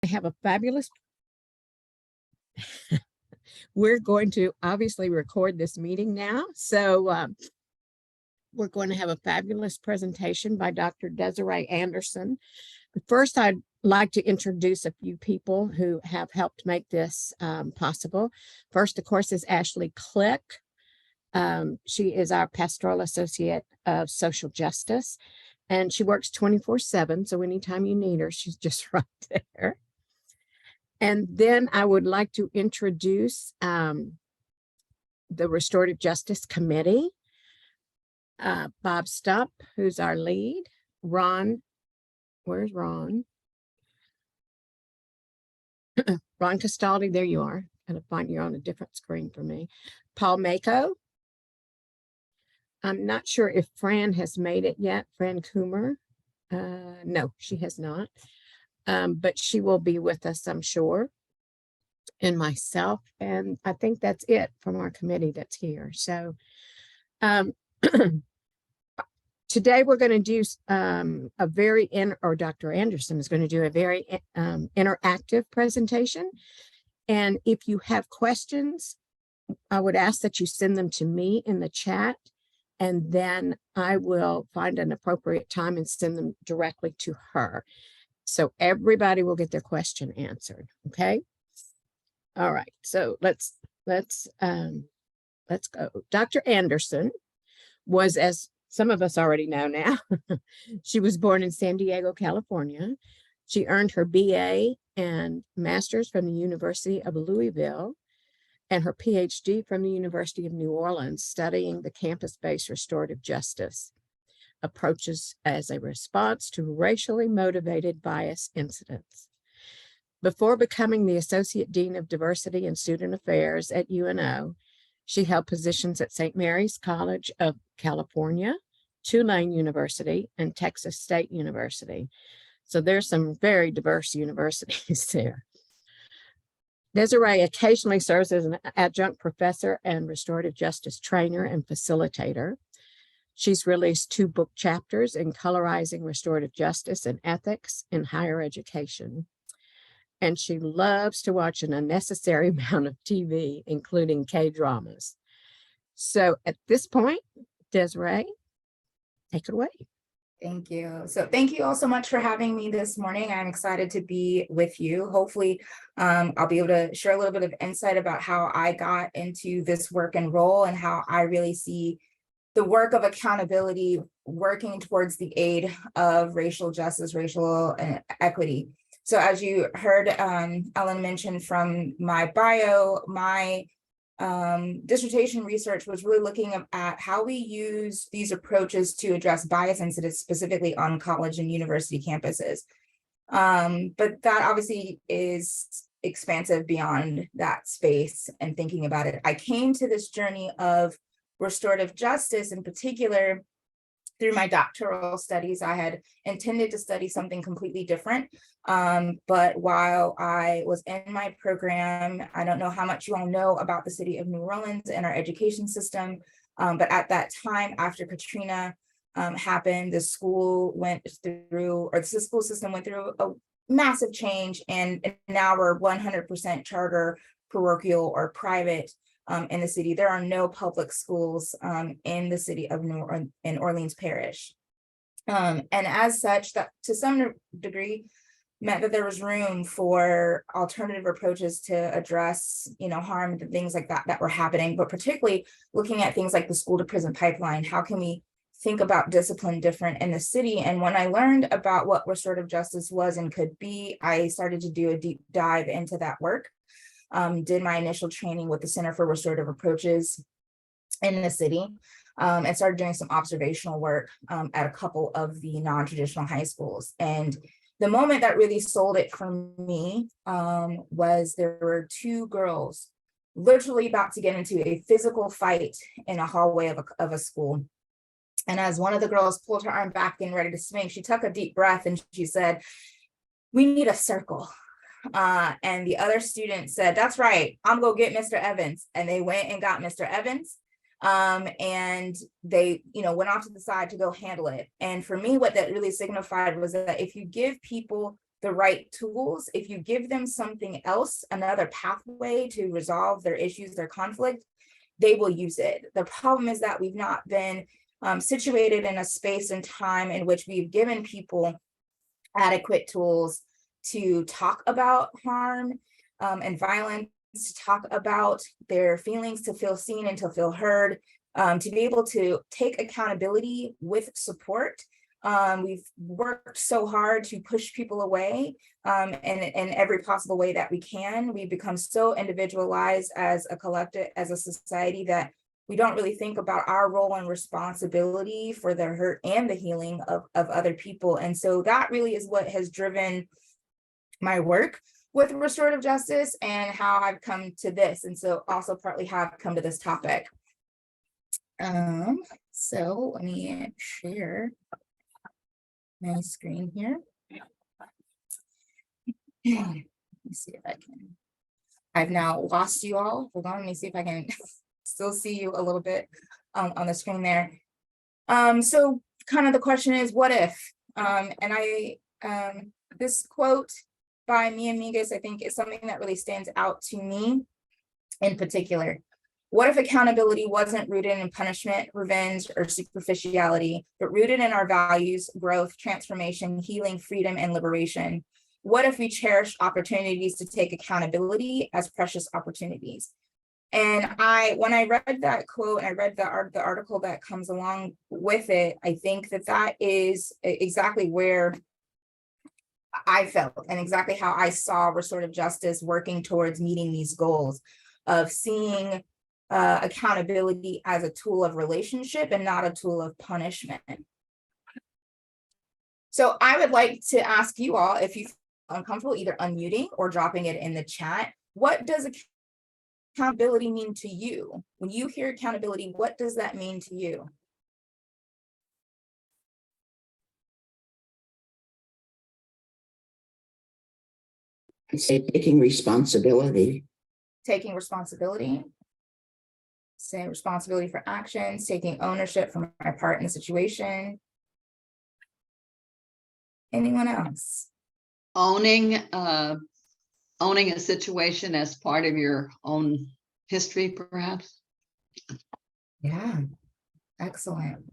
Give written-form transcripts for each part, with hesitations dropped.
I have a fabulous, we're going to obviously record this meeting now. So we're going to have a fabulous presentation by Dr. Desirée Anderson. But first, I'd like to introduce a few people who have helped make this possible. First, of course, is Ashley Click. She is our pastoral associate of social justice, and she works 24/7. So anytime you need her, she's just right there. And then I would like to introduce the Restorative Justice Committee. Bob Stump, who's our lead. Ron, where's Ron? Ron Castaldi, there you are. Gotta find you on a different screen for me. Paul Mako. I'm not sure if Fran has made it yet. Fran Coomer. No, she has not. But she will be with us, I'm sure. And myself. And I think that's it from our committee that's here. So today we're going to do a very, or Dr. Anderson is going to do a very interactive presentation. And if you have questions, I would ask that you send them to me in the chat, and then I will find an appropriate time and send them directly to her. So everybody will get their question answered. Okay. All right. So let's go. Dr. Anderson was, as some of us already know now, she was born in San Diego, California. She earned her BA and master's from the University of Louisville and her PhD from the University of New Orleans, studying the campus-based restorative justice approaches as a response to racially motivated bias incidents. Before becoming the Associate Dean of Diversity and Student Affairs at UNO, she held positions at St. Mary's College of California, Tulane University, and Texas State University. So there's some very diverse universities there. Desirée occasionally serves as an adjunct professor and restorative justice trainer and facilitator. She's released 2 book chapters in Colorizing Restorative Justice and Ethics in Higher Education. And she loves to watch an unnecessary amount of TV, including K-dramas. So at this point, Desirée, take it away. Thank you. So thank you all so much for having me this morning. I'm excited to be with you. Hopefully, I'll be able to share a little bit of insight about how I got into this work and role and how I really see the work of accountability working towards the aid of racial justice, racial equity. So as you heard Ellen mention from my bio, my dissertation research was really looking at how we use these approaches to address bias incidents, specifically on college and university campuses. But that obviously is expansive beyond that space and thinking about it. I came to this journey of restorative justice in particular through my doctoral studies. I had intended to study something completely different. But while I was in my program, I don't know how much you all know about the city of New Orleans and our education system. But at that time, after Katrina happened, the school system went through a massive change. And now we're 100% charter, parochial, or private. In the city. There are no public schools in the city of in Orleans Parish. And as such, that to some degree meant that there was room for alternative approaches to address, harm and things like that were happening, but particularly looking at things like the school to prison pipeline. How can we think about discipline different in the city? And when I learned about what restorative justice was and could be, I started to do a deep dive into that work. Did my initial training with the Center for Restorative Approaches in the city, and started doing some observational work at a couple of the non-traditional high schools. And the moment that really sold it for me was there were 2 girls literally about to get into a physical fight in a hallway of a school. And as one of the girls pulled her arm back and ready to swing, she took a deep breath and she said, "We need a circle." And the other student said, "That's right, I'm gonna go get Mr. Evans." And they went and got Mr. Evans. And they, went off to the side to go handle it. And for me, what that really signified was that if you give people the right tools, if you give them something else, another pathway to resolve their issues, their conflict, they will use it. The problem is that we've not been situated in a space and time in which we've given people adequate tools to talk about harm and violence, to talk about their feelings, to feel seen and to feel heard, to be able to take accountability with support. We've worked so hard to push people away in every possible way that we can. We've become so individualized as a collective, as a society, that we don't really think about our role and responsibility for the hurt and the healing of other people. And so that really is what has driven my work with restorative justice and how I've come to this. And so also partly how I've come to this topic. So let me share my screen here. Let me see if I can. I've now lost you all. Hold on, let me see if I can still see you a little bit on the screen there. So kind of the question is, what if? This quote by Mia Migas, I think, is something that really stands out to me in particular. What if accountability wasn't rooted in punishment, revenge, or superficiality, but rooted in our values, growth, transformation, healing, freedom, and liberation? What if we cherished opportunities to take accountability as precious opportunities? And when I read that quote and I read the article that comes along with it, I think that is exactly where I felt and exactly how I saw restorative justice working towards meeting these goals of seeing accountability as a tool of relationship and not a tool of punishment. So I would like to ask you all, if you feel uncomfortable, either unmuting or dropping it in the chat, what does accountability mean to you? When you hear accountability, what does that mean to you? I'd say taking responsibility. Taking responsibility. Say responsibility for actions, taking ownership for my part in the situation. Anyone else? Owning a situation as part of your own history, perhaps. Yeah, excellent.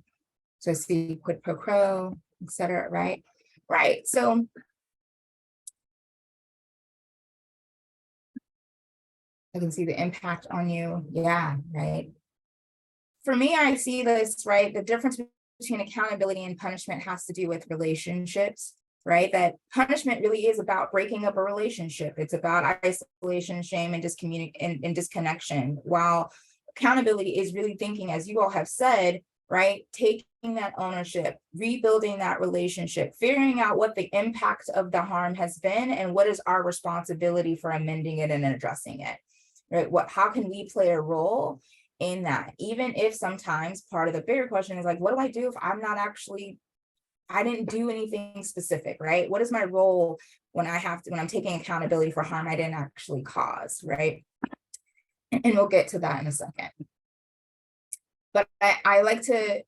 So I see quid pro quo, etc. Right? Right. So I can see the impact on you. Yeah, right. For me, I see this, right? The difference between accountability and punishment has to do with relationships, right? That punishment really is about breaking up a relationship. It's about isolation, shame, and disconnection. While accountability is really thinking, as you all have said, right? Taking that ownership, rebuilding that relationship, figuring out what the impact of the harm has been and what is our responsibility for amending it and addressing it. Right? How can we play a role in that? Even if sometimes part of the bigger question is like, what do I do if I'm not actually, I didn't do anything specific, right? What is my role when I'm taking accountability for harm I didn't actually cause, right? And we'll get to that in a second. But I like to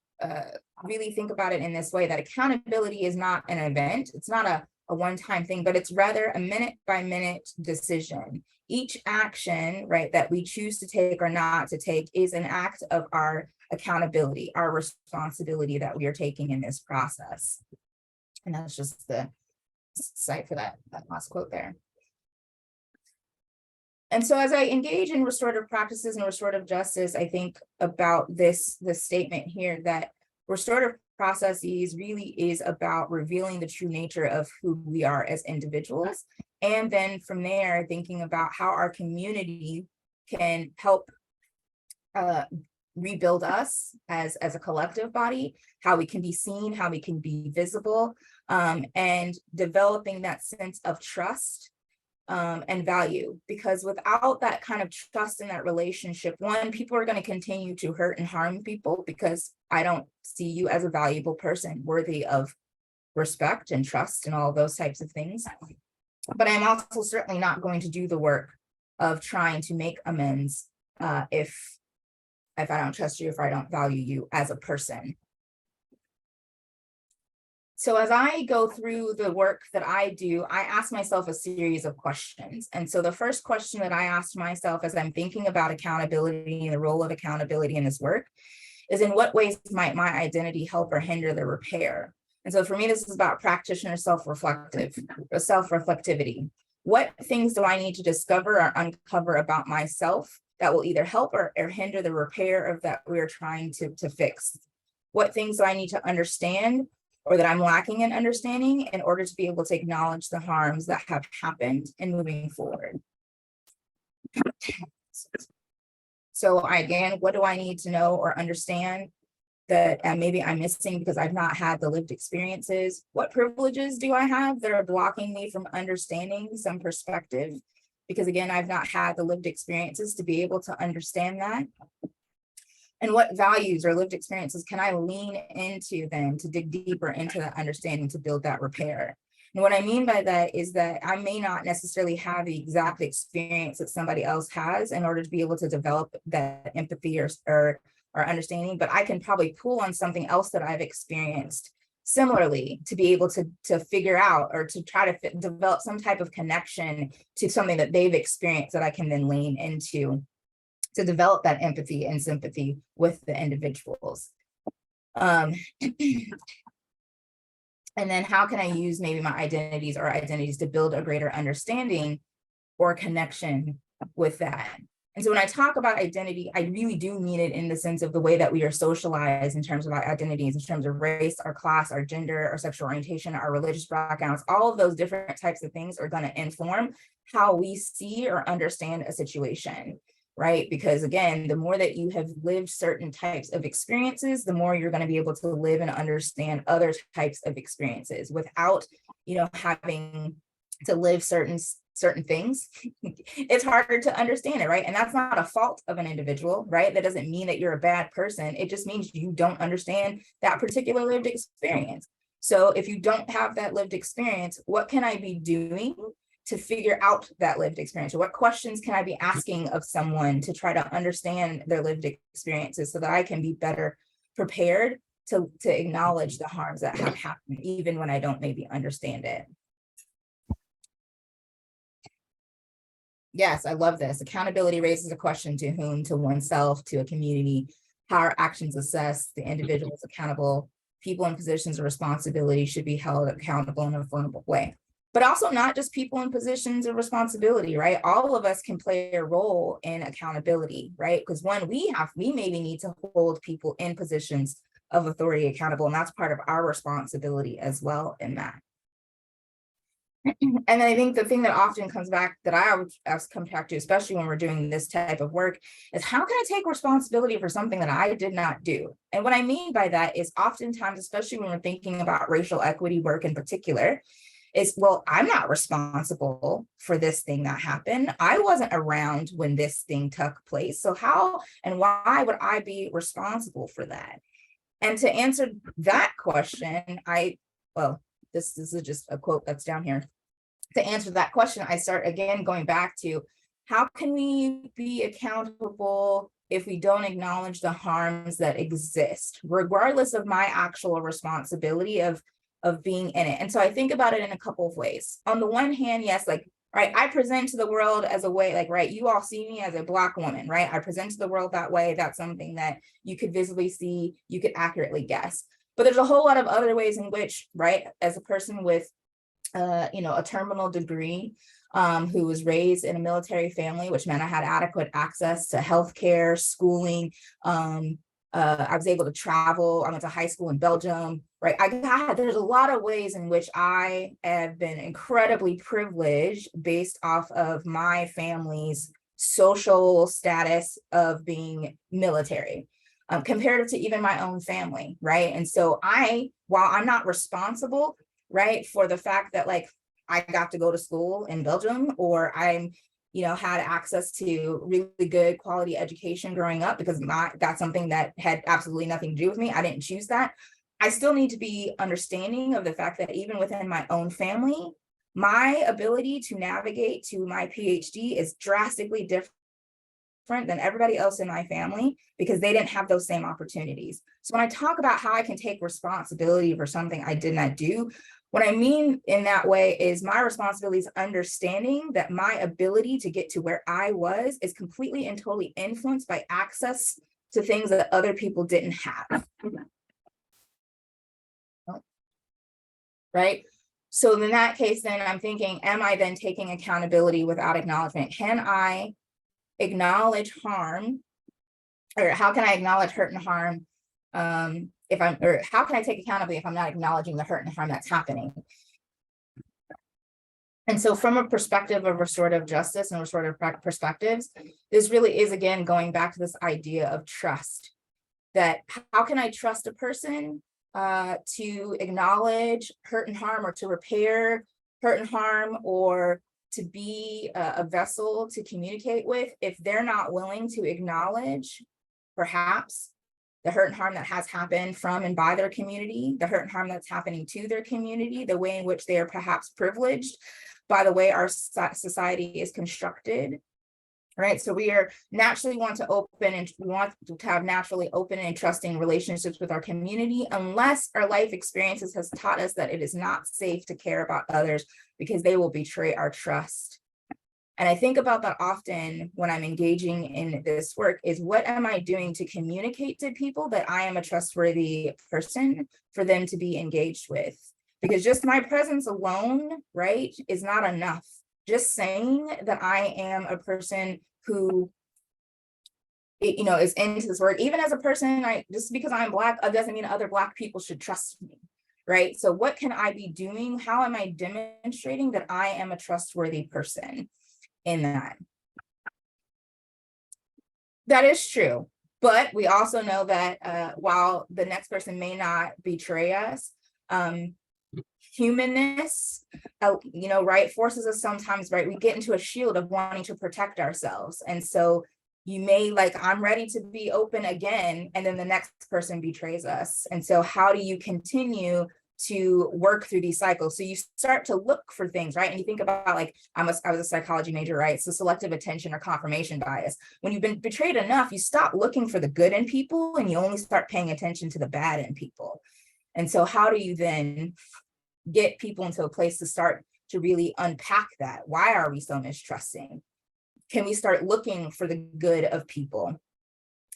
really think about it in this way, that accountability is not an event. It's not a one-time thing, but it's rather a minute-by-minute decision. Each action, right, that we choose to take or not to take is an act of our accountability, our responsibility that we are taking in this process. And that's just the site for that last quote there. And so as I engage in restorative practices and restorative justice, I think about this statement here, that restorative processes really is about revealing the true nature of who we are as individuals. And then from there, thinking about how our community can help rebuild us as a collective body, how we can be seen, how we can be visible, and developing that sense of trust and value. Because without that kind of trust in that relationship, one, people are going to continue to hurt and harm people because I don't see you as a valuable person worthy of respect and trust and all those types of things. But I'm also certainly not going to do the work of trying to make amends if I don't trust you, if I don't value you as a person. So as I go through the work that I do, I ask myself a series of questions. And so the first question that I asked myself as I'm thinking about accountability and the role of accountability in this work is, in what ways might my identity help or hinder the repair? And so for me, this is about practitioner self-reflectivity. What things do I need to discover or uncover about myself that will either help or hinder the repair of that we're trying to fix? What things do I need to understand or that I'm lacking in understanding in order to be able to acknowledge the harms that have happened and moving forward? So again, what do I need to know or understand that maybe I'm missing because I've not had the lived experiences? What privileges do I have that are blocking me from understanding some perspective? Because again, I've not had the lived experiences to be able to understand that. And what values or lived experiences can I lean into then to dig deeper into that understanding to build that repair? And what I mean by that is that I may not necessarily have the exact experience that somebody else has in order to be able to develop that empathy or understanding, but I can probably pull on something else that I've experienced similarly to be able to figure out or to try to develop some type of connection to something that they've experienced that I can then lean into to develop that empathy and sympathy with the individuals. And then how can I use maybe my identities to build a greater understanding or connection with that? And so when I talk about identity, I really do mean it in the sense of the way that we are socialized in terms of our identities, in terms of race, our class, our gender, our sexual orientation, our religious backgrounds. All of those different types of things are going to inform how we see or understand a situation. Right? Because again, the more that you have lived certain types of experiences, the more you're going to be able to live and understand other types of experiences without, having to live certain things. It's harder to understand it, right? And that's not a fault of an individual, right? That doesn't mean that you're a bad person. It just means you don't understand that particular lived experience. So if you don't have that lived experience, what can I be doing to figure out that lived experience? Or what questions can I be asking of someone to try to understand their lived experiences so that I can be better prepared to acknowledge the harms that have happened, even when I don't maybe understand it? Yes, I love this. Accountability raises a question: to whom, to oneself, to a community. How are actions assessed? The individual is accountable. People in positions of responsibility should be held accountable in a vulnerable way. But also not just people in positions of responsibility, right? All of us can play a role in accountability, right? Because we maybe need to hold people in positions of authority accountable, and that's part of our responsibility as well in that. And then I think the thing that often comes back that I always come back to, especially when we're doing this type of work, is how can I take responsibility for something that I did not do? And what I mean by that is oftentimes, especially when we're thinking about racial equity work in particular, is, well, I'm not responsible for this thing that happened. I wasn't around when this thing took place. So how and why would I be responsible for that? And to answer that question, this is just a quote that's down here. To answer that question, I start again going back to, how can we be accountable if we don't acknowledge the harms that exist, regardless of my actual responsibility of being in it? And so I think about it in a couple of ways. On the one hand, yes, like, right, I present to the world as a way, like, right, you all see me as a Black woman, right? I present to the world that way. That's something that you could visibly see, you could accurately guess. But there's a whole lot of other ways in which, right, as a person with, a terminal degree, who was raised in a military family, which meant I had adequate access to healthcare, schooling. I was able to travel. I went to high school in Belgium, right? There's a lot of ways in which I have been incredibly privileged based off of my family's social status of being military, compared to even my own family, right? And so while I'm not responsible, right, for the fact that, like, I got to go to school in Belgium, or I'm, had access to really good quality education growing up, because that's something that had absolutely nothing to do with me. I didn't choose that. I still need to be understanding of the fact that even within my own family, my ability to navigate to my PhD is drastically different different than everybody else in my family because they didn't have those same opportunities. So when I talk about how I can take responsibility for something I did not do, what I mean in that way is my responsibility is understanding that my ability to get to where I was is completely and totally influenced by access to things that other people didn't have. Right? So in that case, then I'm thinking, am I then taking accountability without acknowledgement? Can I acknowledge harm, or how can I acknowledge hurt and harm or how can I take accountability if I'm not acknowledging the hurt and harm that's happening? And so from a perspective of restorative justice and restorative perspectives, this really is, again, going back to this idea of trust, that how can I trust a person to acknowledge hurt and harm, or to repair hurt and harm, or to be a vessel to communicate with, if they're not willing to acknowledge perhaps the hurt and harm that has happened from and by their community, the hurt and harm that's happening to their community, the way in which they are perhaps privileged by the way our society is constructed, right? So we are naturally want to open, and we want to have naturally open and trusting relationships with our community, unless our life experiences has taught us that it is not safe to care about others because they will betray our trust. And I think about that often when I'm engaging in this work, is what am I doing to communicate to people that I am a trustworthy person for them to be engaged with? Because just my presence alone, right, is not enough. Just saying that I am a person who, you know, is into this work, even as a person, just because I'm Black, doesn't mean other Black people should trust me, right? So what can I be doing? How am I demonstrating that I am a trustworthy person in that? That is true, but we also know that while the next person may not betray us, humanness, you know, right, forces us sometimes, right, we get into a shield of wanting to protect ourselves. And so you may, like, I'm ready to be open again, and then the next person betrays us. And so how do you continue to work through these cycles? So you start to look for things, right? And you think about, like, I was a psychology major, right? So selective attention or confirmation bias. When you've been betrayed enough, you stop looking for the good in people and you only start paying attention to the bad in people. And so how do you then get people into a place to start to really unpack that? Why are we so mistrusting? Can we start looking for the good of people?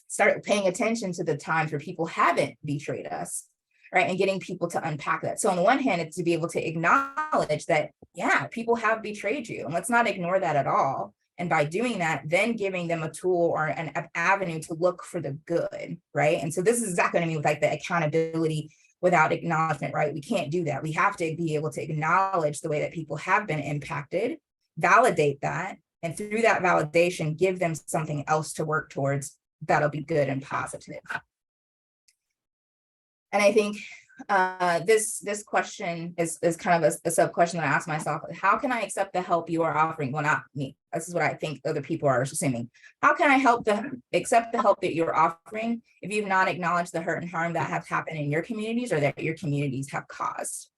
Start paying attention to the times where people haven't betrayed us, right? And getting people to unpack that. So on the one hand, it's to be able to acknowledge that, yeah, people have betrayed you, and let's not ignore that at all. And by doing that, then giving them a tool or an avenue to look for the good, right? And so this is exactly what I mean with, like, the accountability without acknowledgement, right? We can't do that. We have to be able to acknowledge the way that people have been impacted, validate that, and through that validation, give them something else to work towards that'll be good and positive. And I think this question is kind of a sub question that I ask myself: how can I accept the help you are offering? Well, not me. This is what I think other people are assuming. How can I accept the help that you're offering if you've not acknowledged the hurt and harm that have happened in your communities or that your communities have caused?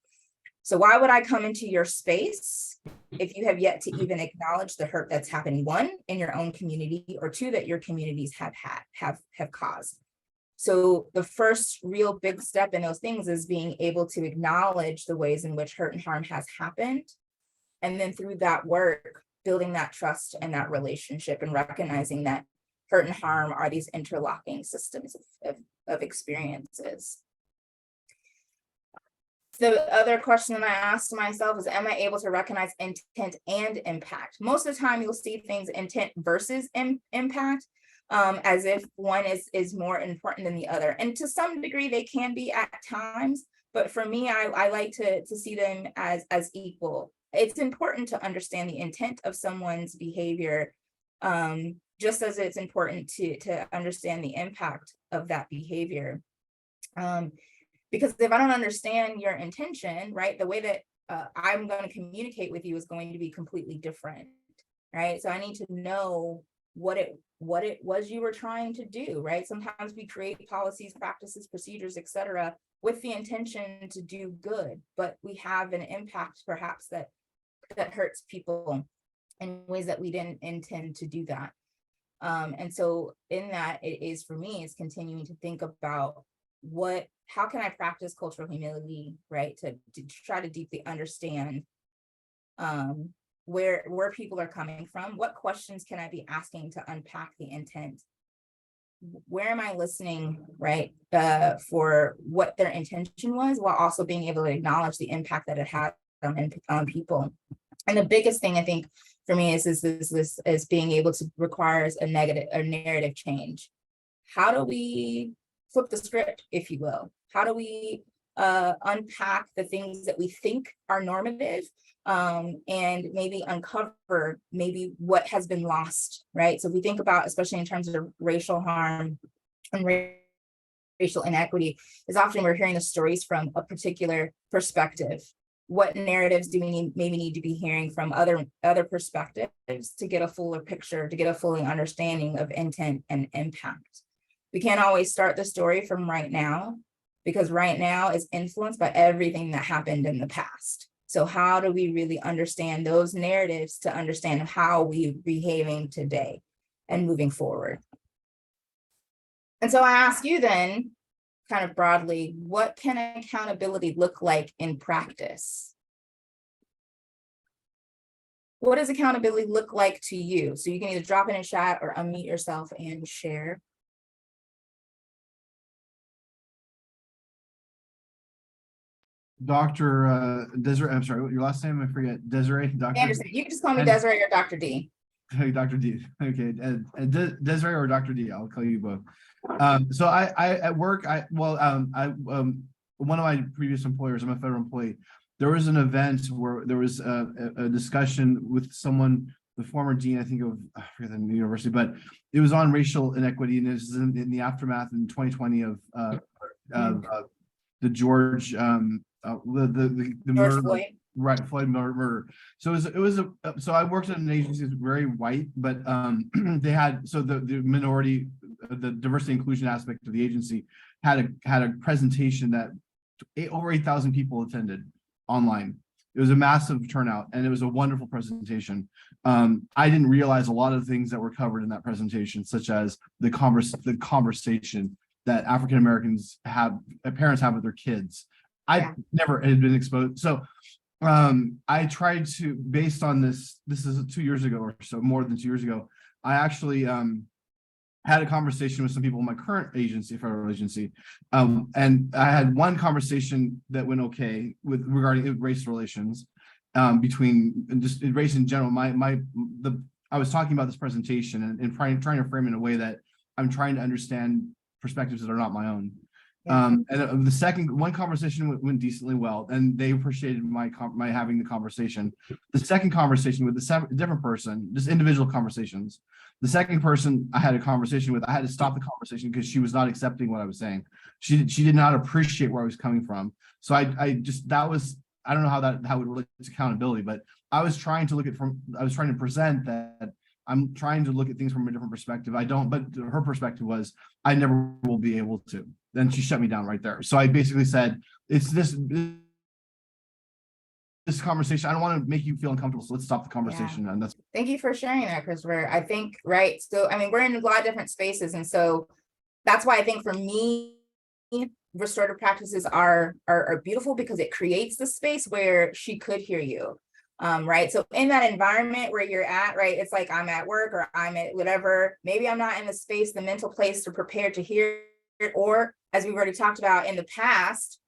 So why would I come into your space if you have yet to even acknowledge the hurt that's happening, one, in your own community, or two, that your communities have caused? So the first real big step in those things is being able to acknowledge the ways in which hurt and harm has happened. And then through that work, building that trust and that relationship, and recognizing that hurt and harm are these interlocking systems of experiences. The other question that I asked myself is, am I able to recognize intent and impact? Most of the time you'll see things intent versus impact, as if one is more important than the other. And to some degree they can be at times, but for me, I like to see them as equal. It's important to understand the intent of someone's behavior, just as it's important to understand the impact of that behavior. Because if I don't understand your intention, right, the way that I'm going to communicate with you is going to be completely different, right? So I need to know what it was you were trying to do, right? Sometimes we create policies, practices, procedures, etc., with the intention to do good, but we have an impact perhaps that hurts people in ways that we didn't intend to do that. And so in that, it is for me, it's continuing to think about how can I practice cultural humility, right? To try to deeply understand where people are coming from. What questions can I be asking to unpack the intent? Where am I listening, right, for what their intention was, while also being able to acknowledge the impact that it had on people. And the biggest thing I think for me is being able to requires a narrative change. How do we flip the script, if you will? How do we unpack the things that we think are normative, and maybe uncover maybe what has been lost, right? So if we think about, especially in terms of racial harm and racial inequity, is often we're hearing the stories from a particular perspective. What narratives do we maybe need to be hearing from other perspectives to get a fuller picture, to get a fuller understanding of intent and impact? We can't always start the story from right now, because right now is influenced by everything that happened in the past. So how do we really understand those narratives to understand how we're behaving today and moving forward? And so I ask you then, kind of broadly, what can accountability look like in practice? What does accountability look like to you? So you can either drop it in chat or unmute yourself and share. Dr. Desirée, I'm sorry, your last name, I forget. Desirée, Dr. Anderson, you can just call me Desirée or Dr. D. Dr. D. Okay, Desirée or Dr. D. I'll call you both. So I at work, one of my previous employers, I'm a federal employee. There was an event where there was a discussion with someone, the former dean, I think of, I forget the university, but it was on racial inequity, and it was in the aftermath in 2020 of the George the murder, Floyd. right, Floyd murder. So so I worked at an agency that's very white, but they had, so the minority, the diversity inclusion aspect of the agency had a presentation that over 8,000 people attended online. It was a massive turnout, and it was a wonderful presentation. I didn't realize a lot of things that were covered in that presentation, such as the conversation that African Americans parents have with their kids. I never had been exposed. So I tried to, based on this is 2 years ago or so, more than 2 years ago, I actually had a conversation with some people in my current agency, federal agency. And I had one conversation that went okay regarding race relations between just race in general. I was talking about this presentation and trying to frame it in a way that I'm trying to understand perspectives that are not my own. And the one conversation went decently well, and they appreciated my having the conversation. The second conversation with a different person, just individual conversations. The second person I had a conversation with, I had to stop the conversation because she was not accepting what I was saying. She did not appreciate where I was coming from. So I don't know how it would relate to accountability, but I was trying to present that I'm trying to look at things from a different perspective. But her perspective was, I never will be able to. Then she shut me down right there. So I basically said, it's this conversation. I don't want to make you feel uncomfortable. So let's stop the conversation. And that's. Thank you for sharing that, Christopher. I think, right. So, I mean, we're in a lot of different spaces. And so that's why I think for me, restorative practices are beautiful, because it creates the space where she could hear you. Right. So in that environment where you're at, right, it's like I'm at work or I'm at whatever, maybe I'm not in the space, the mental place to prepare to hear it. Or as we've already talked about in the past,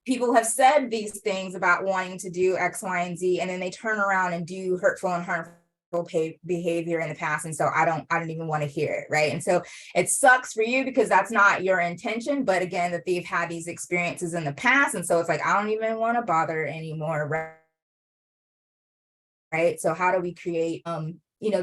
people have said these things about wanting to do X, Y, and Z, and then they turn around and do hurtful and harmful behavior in the past. And so I don't even want to hear it. Right. And so it sucks for you because that's not your intention, but again, that they've had these experiences in the past. And so it's like, I don't even want to bother anymore. Right. So how do we create,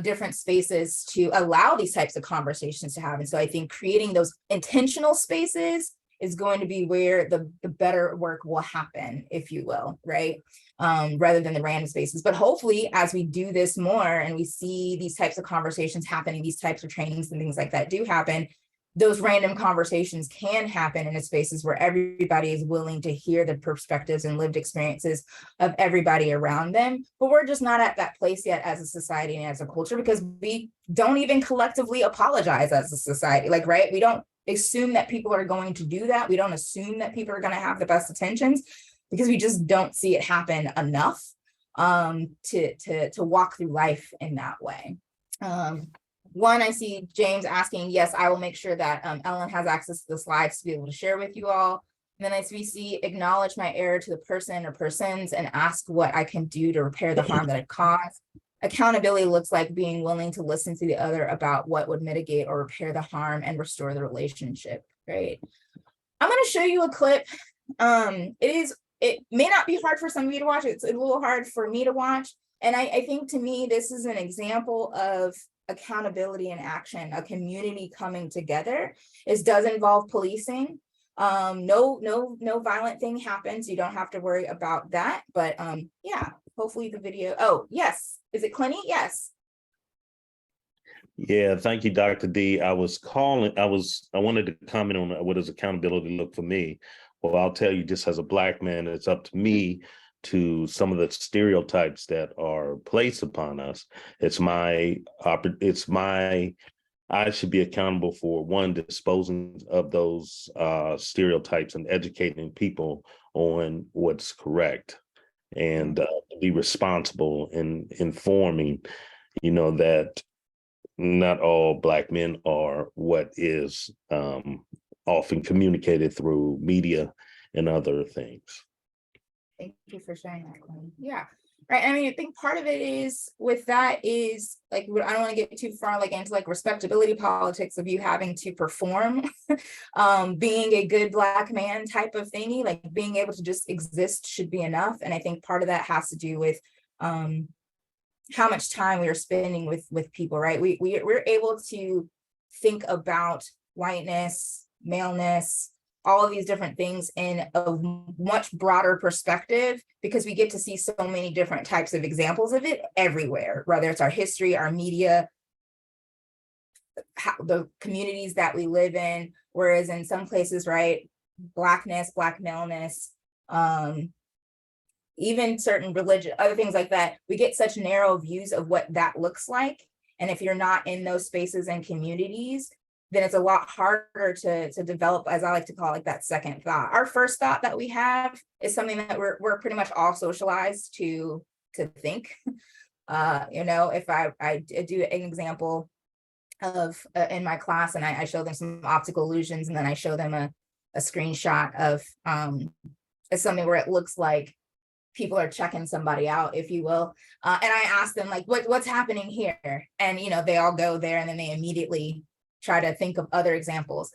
different spaces to allow these types of conversations to happen? And so I think creating those intentional spaces is going to be where the better work will happen, if you will, right? Rather than the random spaces. But hopefully, as we do this more and we see these types of conversations happening, these types of trainings and things like that do happen, those random conversations can happen in spaces where everybody is willing to hear the perspectives and lived experiences of everybody around them. But we're just not at that place yet as a society and as a culture, because we don't even collectively apologize as a society. Like, right? We don't assume that people are going to do that. We don't assume that people are going to have the best intentions, because we just don't see it happen enough to walk through life in that way. One, I see James asking, yes, I will make sure that Ellen has access to the slides to be able to share with you all. And then I see acknowledge my error to the person or persons and ask what I can do to repair the harm that I've caused. Accountability looks like being willing to listen to the other about what would mitigate or repair the harm and restore the relationship, right? I'm going to show you a clip. It may not be hard for some of you to watch. It's a little hard for me to watch. And I think, to me, this is an example of accountability in action, a community coming together. It does involve policing. No violent thing happens. You don't have to worry about that. But yeah, hopefully the video. Oh, yes. Is it Clenny? Yes. Yeah, thank you, Dr. D. I wanted to comment on what does accountability look for me. Well, I'll tell you, just as a Black man, it's up to me to some of the stereotypes that are placed upon us. I should be accountable for, one, disposing of those stereotypes and educating people on what's correct, and be responsible in informing, that not all Black men are what is often communicated through media and other things. Thank you for sharing that, Clenny. Yeah. Right. I mean, I think part of it is with that is like, I don't want to get too far like into like respectability politics of you having to perform being a good Black man type of thingy, like being able to just exist should be enough. And I think part of that has to do with how much time we are spending with people, right? We're able to think about whiteness, maleness, all of these different things in a much broader perspective, because we get to see so many different types of examples of it everywhere, whether it's our history, our media, the communities that we live in. Whereas in some places, right, Blackness, Black maleness, even certain religion, other things like that, we get such narrow views of what that looks like. And if you're not in those spaces and communities, then it's a lot harder to develop, as I like to call, like that second thought. Our first thought that we have is something that we're pretty much all socialized to think. If I do an example of in my class and I show them some optical illusions, and then I show them a screenshot of something where it looks like people are checking somebody out, if you will. And I ask them like, what's happening here? And, they all go there and then they immediately try to think of other examples.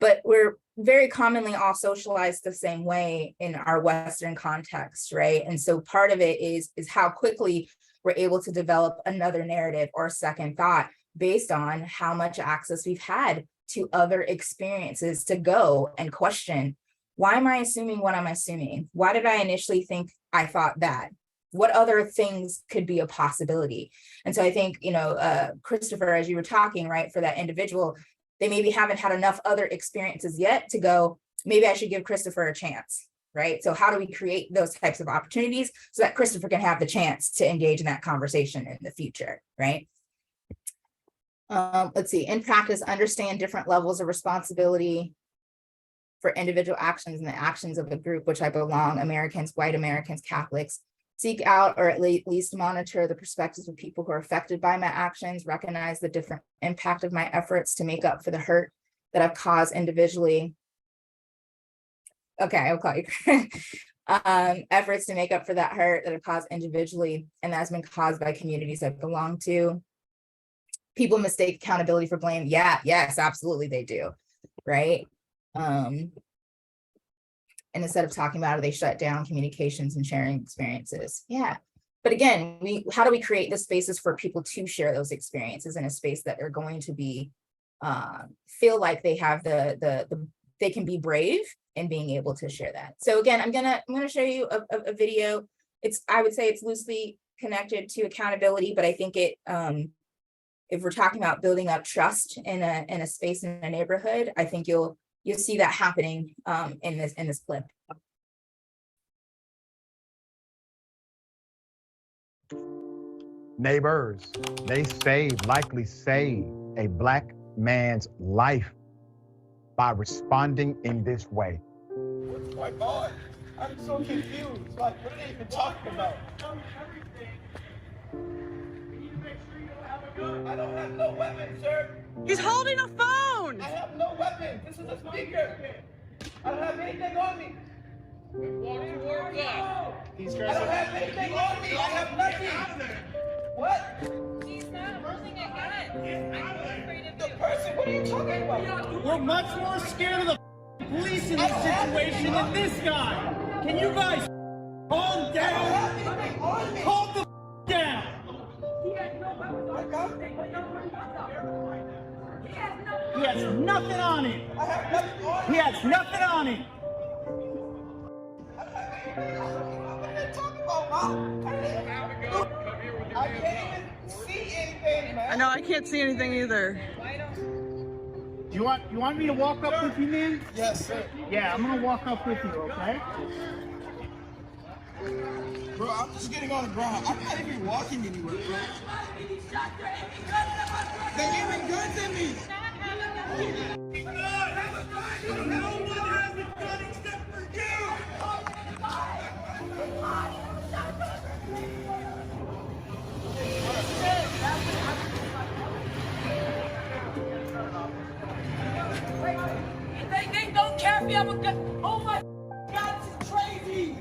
But we're very commonly all socialized the same way in our Western context, right? And so part of it is how quickly we're able to develop another narrative or second thought based on how much access we've had to other experiences to go and question, why am I assuming what I'm assuming? Why did I initially think I thought that? What other things could be a possibility? And so I think, Christopher, as you were talking, right, for that individual, they maybe haven't had enough other experiences yet to go, maybe I should give Christopher a chance, right? So how do we create those types of opportunities so that Christopher can have the chance to engage in that conversation in the future, right? Let's see, in practice, understand different levels of responsibility for individual actions and the actions of a group which I belong, Americans, white Americans, Catholics. Seek out or at least monitor the perspectives of people who are affected by my actions, recognize the different impact of my efforts to make up for the hurt that I've caused individually. Okay, I'll call you. Efforts to make up for that hurt that I've caused individually and that has been caused by communities I belong to. People mistake accountability for blame. Yeah, yes, absolutely they do, right? And instead of talking about it, they shut down communications and sharing experiences. Yeah. But again, how do we create the spaces for people to share those experiences in a space that they're going to be, feel like they have they can be brave in being able to share that. So again, I'm gonna show you a video. I would say it's loosely connected to accountability, but I think it if we're talking about building up trust in a space in a neighborhood, I think you'll see that happening in this clip. Neighbors, they likely saved a Black man's life by responding in this way. Oh my God, I'm so confused. Like, what are they even talking about? I don't have no weapon, sir. He's holding a phone. I have no weapon. This is a speaker. I don't have anything on me. These guys I don't have anything on me. I have nothing. What? He's not holding a gun. I'm afraid of The person, what are you talking about? We're much more scared of the police in this situation than this guy. Can you guys calm down? Calm the down. He has nothing on him. He has nothing on him. I can't even see anything, man. I know I can't see anything either. You want me to walk up with you, man? Yes, sir. Yeah, I'm gonna walk up with you, okay? Bro, I'm just getting on the ground. I'm not even walking anywhere, bro. They're giving guns at me. No one has a gun except for you. They don't care if you have a gun. Oh my God, this is crazy.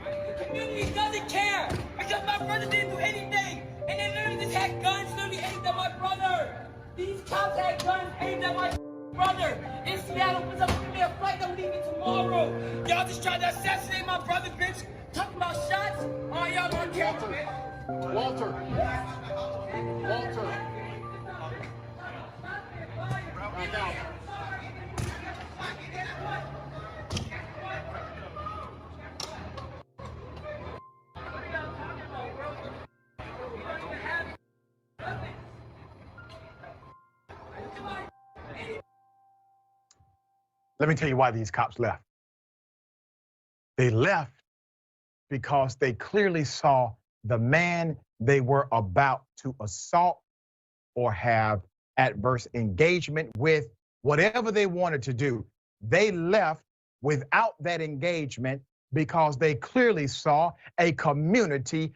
The community doesn't care because my brother didn't do anything. And they literally just had guns literally aimed at my brother. These cops had guns aimed at my brother. In Seattle, was up with me a flight I'm leaving tomorrow. Y'all just tried to assassinate my brother, bitch. Talking about shots. Oh, y'all don't care. Walter. Back out. Let me tell you why these cops left. They left because they clearly saw the man they were about to assault or have adverse engagement with, whatever they wanted to do. They left without that engagement because they clearly saw a community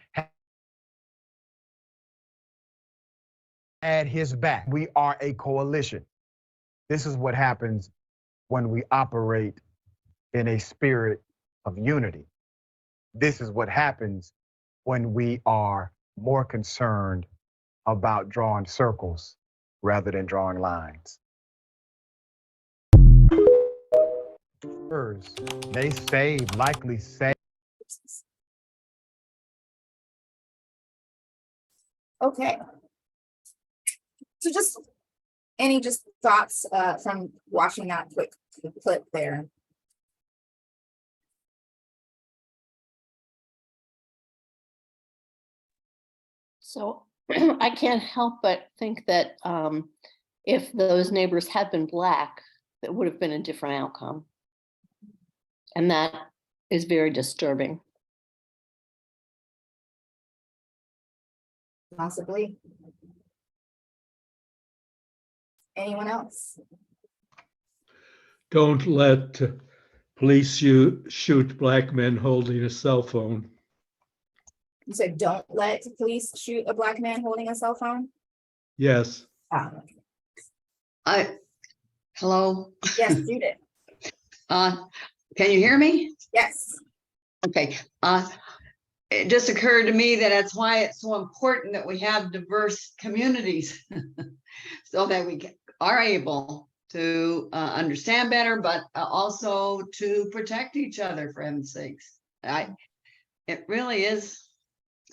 had his back. We are a coalition. This is what happens when we operate in a spirit of unity. This is what happens when we are more concerned about drawing circles rather than drawing lines. They likely saved. Okay. So just any thoughts from watching that quick clip there? So I can't help but think that if those neighbors had been Black, that would have been a different outcome. And that is very disturbing. Possibly. Anyone else? Don't let police shoot Black men holding a cell phone. You said don't let police shoot a Black man holding a cell phone? Yes. Hello? Yes, Judith. Can you hear me? Yes. Okay. It just occurred to me that that's why it's so important that we have diverse communities so that we are able to understand better, but also to protect each other, for heaven's sakes. It really is.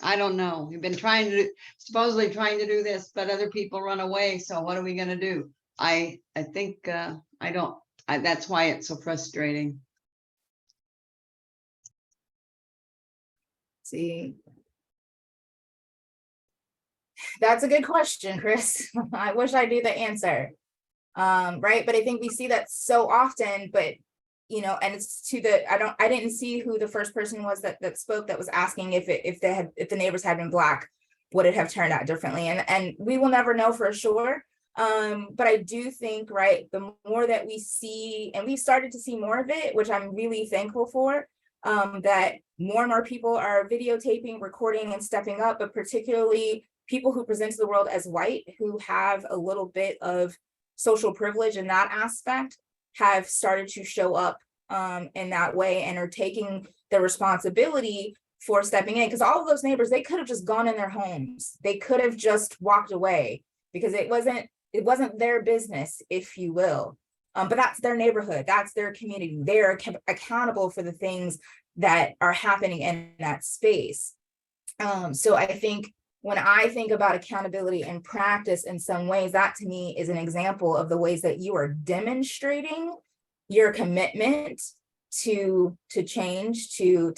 I don't know. We've been supposedly trying to do this, but other people run away. So what are we going to do? I think that's why it's so frustrating. See. That's a good question, Chris. I wish I knew the answer. Right, but I think we see that so often, but and it's to I didn't see who the first person was that spoke, that was asking if the neighbors had been Black, would it have turned out differently? And we will never know for sure. But I do think, right, the more that we see, and we've started to see more of it, which I'm really thankful for, that more and more people are videotaping, recording, and stepping up, but particularly people who present to the world as white, who have a little bit of social privilege in that aspect, have started to show up in that way and are taking the responsibility for stepping in. Because all of those neighbors, they could have just gone in their homes. They could have just walked away because it wasn't their business, if you will. But that's their neighborhood, that's their community. They're accountable for the things that are happening in that space. So I think when I think about accountability and practice in some ways, that to me is an example of the ways that you are demonstrating your commitment to change, to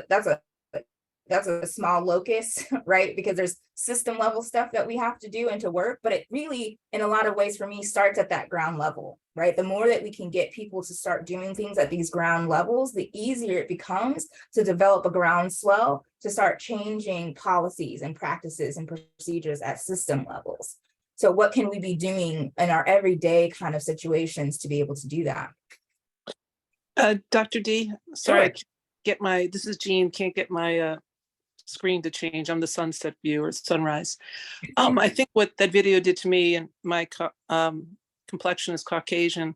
that's a small locus, right? Because there's system level stuff that we have to do and to work, but it really, in a lot of ways for me, starts at that ground level, right? The more that we can get people to start doing things at these ground levels, the easier it becomes to develop a groundswell to start changing policies and practices and procedures at system levels. So what can we be doing in our everyday kind of situations to be able to do that? Dr. D, sorry, Sure. This is Jean, can't get my screen to change. I'm the sunset view or sunrise. I think what that video did to me, and my complexion is Caucasian,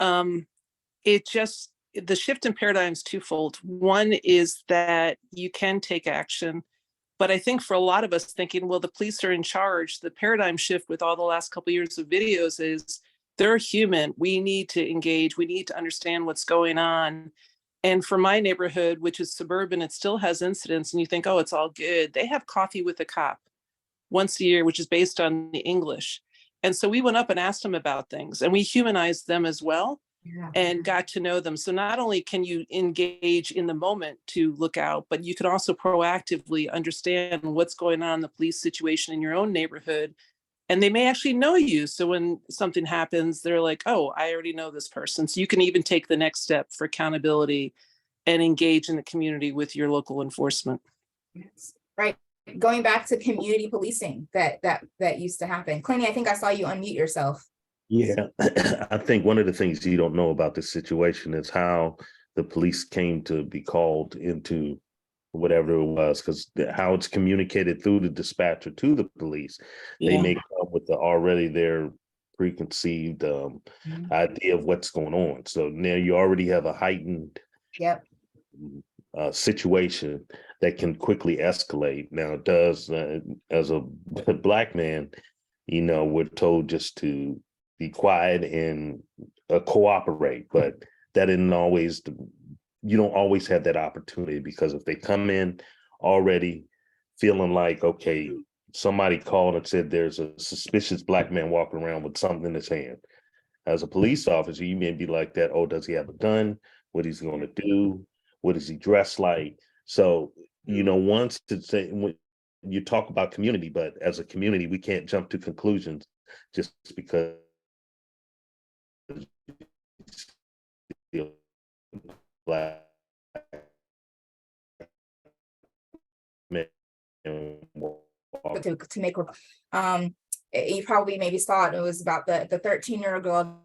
the shift in paradigm is twofold. One is that you can take action, but I think for a lot of us thinking, well, the police are in charge, the paradigm shift with all the last couple of years of videos is they're human. We need to engage. We need to understand what's going on. And for my neighborhood, which is suburban, it still has incidents, and you think, oh, it's all good. They have coffee with a cop once a year, which is based on the English. And so we went up and asked them about things, and we humanized them as well, and got to know them. So not only can you engage in the moment to look out, but you can also proactively understand what's going on in the police situation in your own neighborhood. And they may actually know you. So when something happens, they're like, oh, I already know this person. So you can even take the next step for accountability and engage in the community with your local enforcement. Yes. Right. Going back to community policing that used to happen. Clinty, I think I saw you unmute yourself. Yeah, I think one of the things you don't know about this situation is how the police came to be called into whatever it was, because how it's communicated through the dispatcher to the police. They may come with already their preconceived idea of what's going on. So now you already have a heightened situation that can quickly escalate. Now it does, as a Black man, we're told just to be quiet and cooperate, but that isn't always you don't always have that opportunity, because if they come in already feeling like, okay, somebody called and said there's a suspicious Black man walking around with something in his hand. As a police officer, you may be like that. Oh, does he have a gun? What is he going to do? What is he dressed like? So, once to say, when you talk about community, but as a community, we can't jump to conclusions just because Black men to make you probably maybe saw it. It was about the 13-year-old girl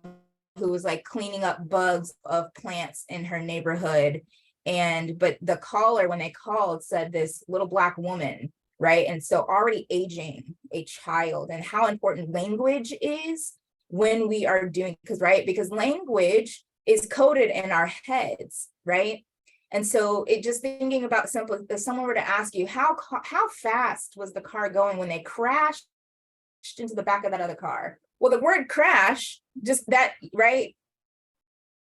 who was like cleaning up bugs of plants in her neighborhood, but the caller, when they called, said this little Black woman, right? And so already aging a child, and how important language is when we are doing, because language is coded in our heads, right? And so it just thinking about simple, if someone were to ask you, how fast was the car going when they crashed into the back of that other car? Well, the word crash, just that, right?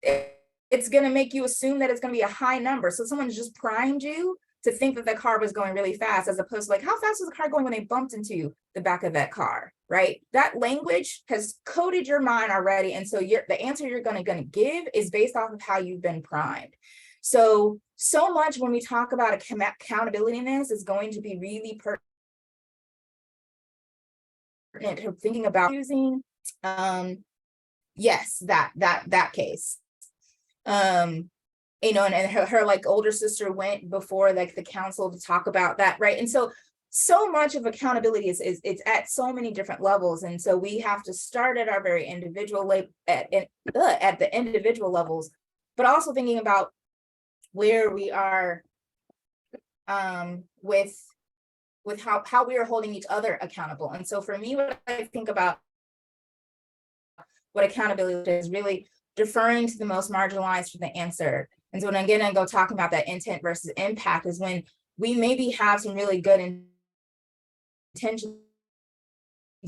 It's going to make you assume that it's going to be a high number. So someone's just primed you to think that the car was going really fast, as opposed to like, how fast was the car going when they bumped into the back of that car, right? That language has coded your mind already. And so the answer you're going to give is based off of how you've been primed. So much when we talk about accountability in this is going to be really pertinent to thinking about using, yes, that case. You know, and her like older sister went before like the council to talk about that, right? And so much of accountability is it's at so many different levels, and so we have to start at our very individual at the individual levels, but also thinking about where we are with how we are holding each other accountable. And so for me, what I think about what accountability is really deferring to the most marginalized for the answer. And so when again I go talking about that intent versus impact is when we maybe have some really good intentions,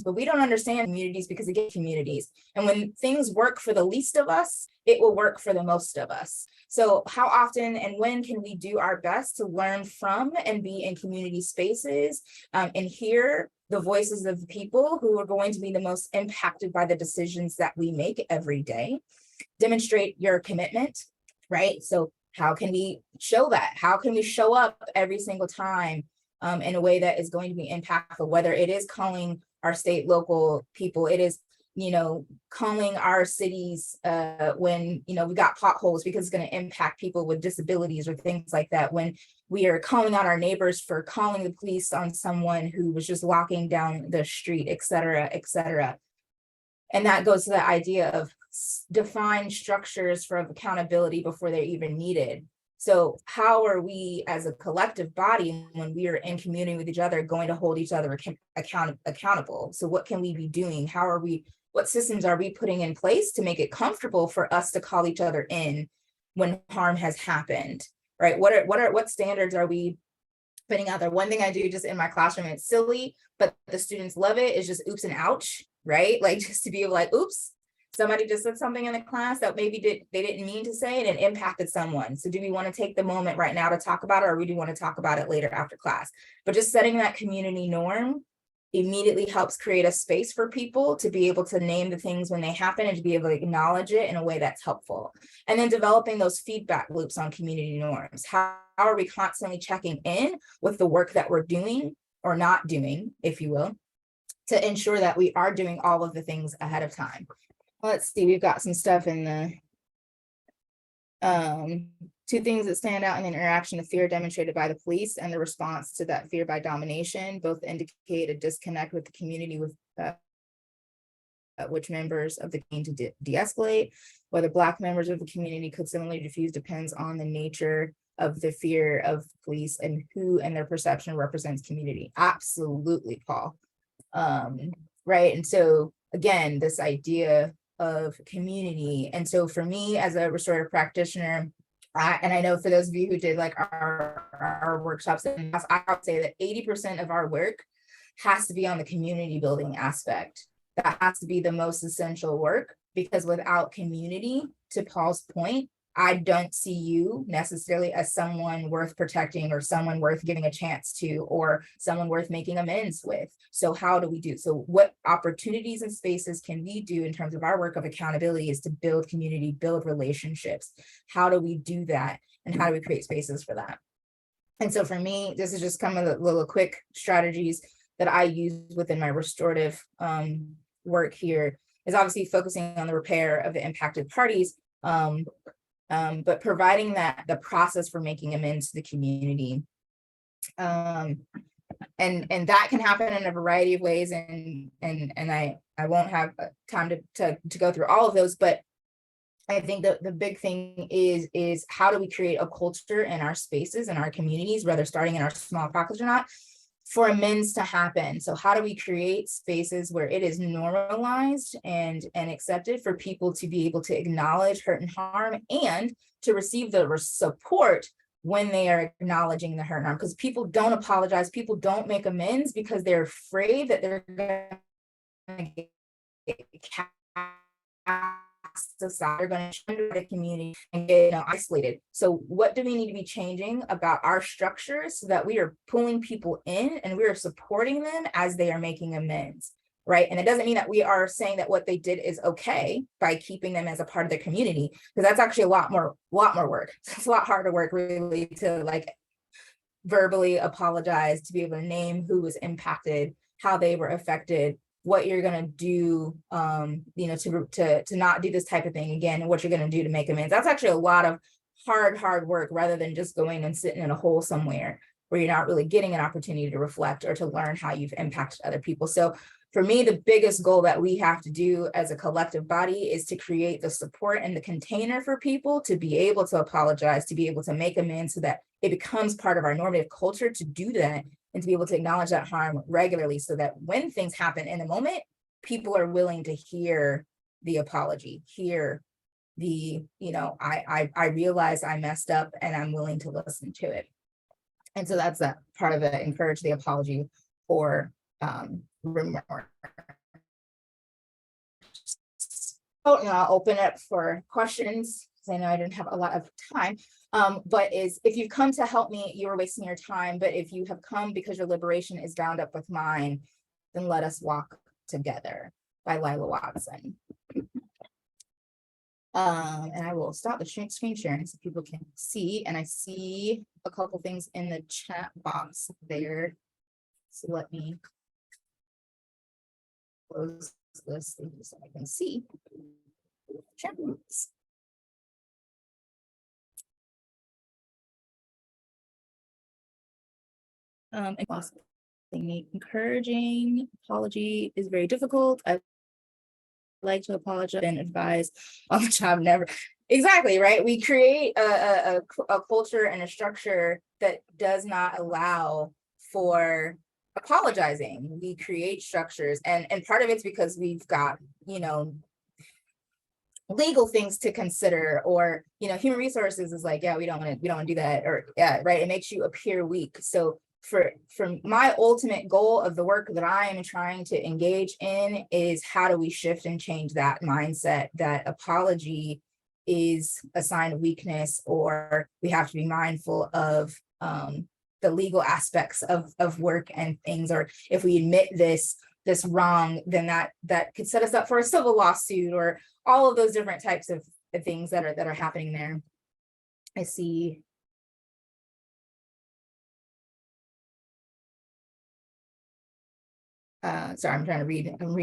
but we don't understand communities because it gets communities. And when things work for the least of us, it will work for the most of us. So how often and when can we do our best to learn from and be in community spaces and hear the voices of the people who are going to be the most impacted by the decisions that we make every day? Demonstrate your commitment, right? So how can we show that? How can we show up every single time in a way that is going to be impactful, whether it is calling our state, local people, it is, you know, calling our cities when, you know, we got potholes because it's going to impact people with disabilities or things like that. When we are calling out our neighbors for calling the police on someone who was just walking down the street, et cetera, et cetera. And that goes to the idea of define structures for accountability before they're even needed. So how are we as a collective body, when we are in community with each other, going to hold each other accountable? So what can we be doing? How are we, what systems are we putting in place to make it comfortable for us to call each other in when harm has happened, right? What standards are we putting out there? One thing I do just in my classroom, it's silly, but the students love it, is just oops and ouch, right? Like just to be like, oops, somebody just said something in the class that maybe they didn't mean to say, and it impacted someone. So do we want to take the moment right now to talk about it, or we do want to talk about it later after class? But just setting that community norm immediately helps create a space for people to be able to name the things when they happen and to be able to acknowledge it in a way that's helpful. And then developing those feedback loops on community norms. How are we constantly checking in with the work that we're doing or not doing, if you will, to ensure that we are doing all of the things ahead of time? Let's see, we've got some stuff in the two things that stand out in the interaction of fear demonstrated by the police and the response to that fear by domination both indicate a disconnect with the community, with which members of the community to de-escalate. Whether Black members of the community could similarly diffuse depends on the nature of the fear of police and who and their perception represents community. Absolutely, Paul. Right, and so again, this idea of community. And so for me as a restorative practitioner, and I know for those of you who did like our workshops, I would say that 80% of our work has to be on the community building aspect. That has to be the most essential work, because without community, to Paul's point, I don't see you necessarily as someone worth protecting or someone worth giving a chance to or someone worth making amends with. So how do we do? So what opportunities and spaces can we do in terms of our work of accountability is to build community, build relationships. How do we do that? And how do we create spaces for that? And so for me, this is just kind of the little quick strategies that I use within my restorative work here, is obviously focusing on the repair of the impacted parties, but providing the process for making amends to the community. And that can happen in a variety of ways, and I won't have time to go through all of those, but I think that the big thing is how do we create a culture in our spaces, in our communities, whether starting in our small pockets or not, for amends to happen. So how do we create spaces where it is normalized and accepted for people to be able to acknowledge hurt and harm and to receive the support when they are acknowledging the hurt and harm? Because people don't apologize, people don't make amends because they're afraid that they're going to get cast aside, they're going to shun the community and get isolated. So what do we need to be changing about our structures so that we are pulling people in and we are supporting them as they are making amends, right? And it doesn't mean that we are saying that what they did is okay by keeping them as a part of their community, because that's actually a lot more work. It's a lot harder work really to like verbally apologize, to be able to name who was impacted, how they were affected, what you're going to do, you know, to not do this type of thing again, and what you're going to do to make amends. That's actually a lot of hard work, rather than just going and sitting in a hole somewhere where you're not really getting an opportunity to reflect or to learn how you've impacted other people. So for me, the biggest goal that we have to do as a collective body is to create the support and the container for people to be able to apologize, to be able to make amends, so that it becomes part of our normative culture to do that, and to be able to acknowledge that harm regularly, so that when things happen in the moment, people are willing to hear the apology, hear the, you know, I realize I messed up and I'm willing to listen to it. And so that's that part of it, encourage the apology or remorse. Oh, and I'll open it for questions, because I know I didn't have a lot of time. But if you've come to help me, you are wasting your time. But if you have come because your liberation is bound up with mine, then let us walk together, by Lila Watson. And I will stop the screen sharing so people can see. And I see a couple things in the chat box there. So let me close this thing so I can see chat box. Encouraging apology is very difficult. I like to apologize and advise on the job, never. Exactly, right? We create a culture and a structure that does not allow for apologizing. We create structures, and part of it's because we've got, you know, legal things to consider, or, you know, human resources is like, yeah, we don't want to do that, or yeah, right, it makes you appear weak. So for my ultimate goal of the work that I am trying to engage in is, how do we shift and change that mindset that apology is a sign of weakness, or we have to be mindful of the legal aspects of work and things, or if we admit this wrong, then that could set us up for a civil lawsuit, or all of those different types of things that are happening there. I see. Sorry, I'm trying to read. I'm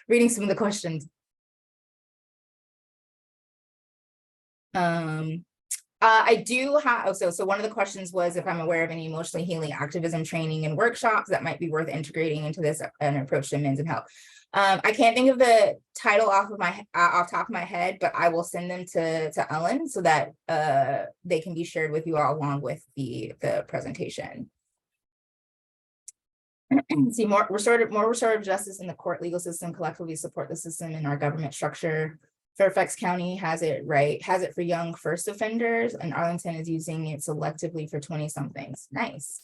reading some of the questions. I do have, so one of the questions was if I'm aware of any emotionally healing activism training and workshops that might be worth integrating into this an approach to men's and health. I can't think of the title off top of my head, but I will send them to Ellen so that they can be shared with you all along with the presentation. See, more restorative justice in the court legal system, collectively support the system in our government structure. Fairfax County has it for young first offenders, and Arlington is using it selectively for 20-somethings. Nice.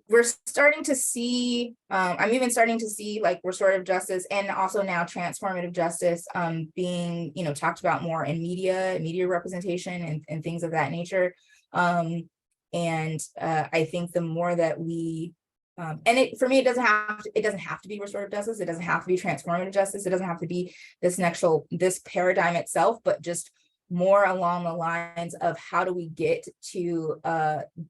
We're starting to see, I'm even starting to see like restorative justice and also now transformative justice being, you know, talked about more in media representation and things of that nature. I think the more that we, for me, it doesn't have to be restorative justice. It doesn't have to be transformative justice. It doesn't have to be this paradigm itself, but just more along the lines of how do we get to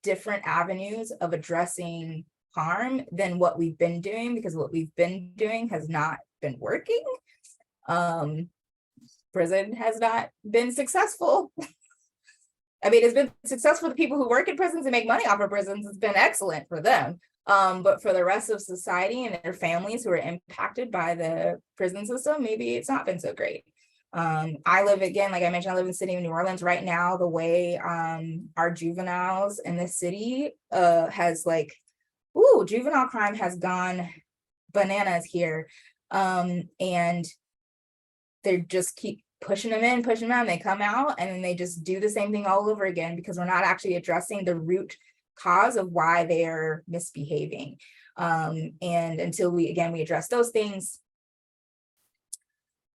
different avenues of addressing harm than what we've been doing, because what we've been doing has not been working. Prison has not been successful. I mean, it's been successful for the people who work in prisons and make money off of prisons. It's been excellent for them. But for the rest of society and their families who are impacted by the prison system, maybe it's not been so great. I live, again, like I mentioned, I live in the city of New Orleans right now. The way our juveniles in the city has like, juvenile crime has gone bananas here. And they just keep pushing them in, they come out, and then they just do the same thing all over again, because we're not actually addressing the root cause of why they're misbehaving. And until we address those things,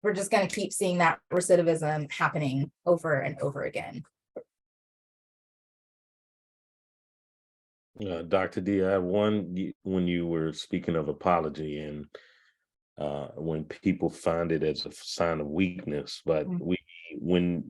we're just going to keep seeing that recidivism happening over and over again. Dr. D, I have one, when you were speaking of apology and when people find it as a sign of weakness, but when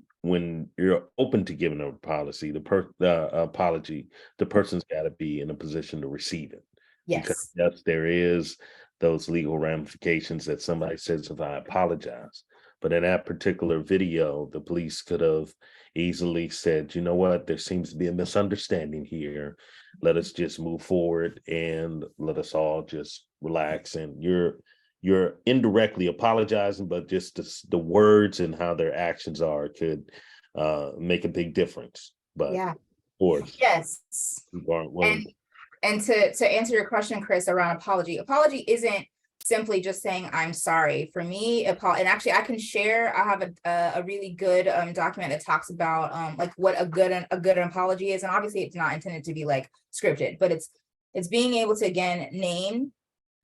you're open to giving a policy, apology, the person's got to be in a position to receive it. Because yes, there is those legal ramifications that somebody says, if I apologize. But in that particular video, the police could have easily said, you know what, there seems to be a misunderstanding here. Let us just move forward and let us all just relax. And you're indirectly apologizing, but just the words and how their actions are could make a big difference. But yeah, of course, yes. people aren't willing. And to answer your question, Chris, around apology isn't simply just saying I'm sorry. For me, and actually I can share, I have a really good document that talks about like what a good apology is. And obviously it's not intended to be like scripted, but it's being able to, again, name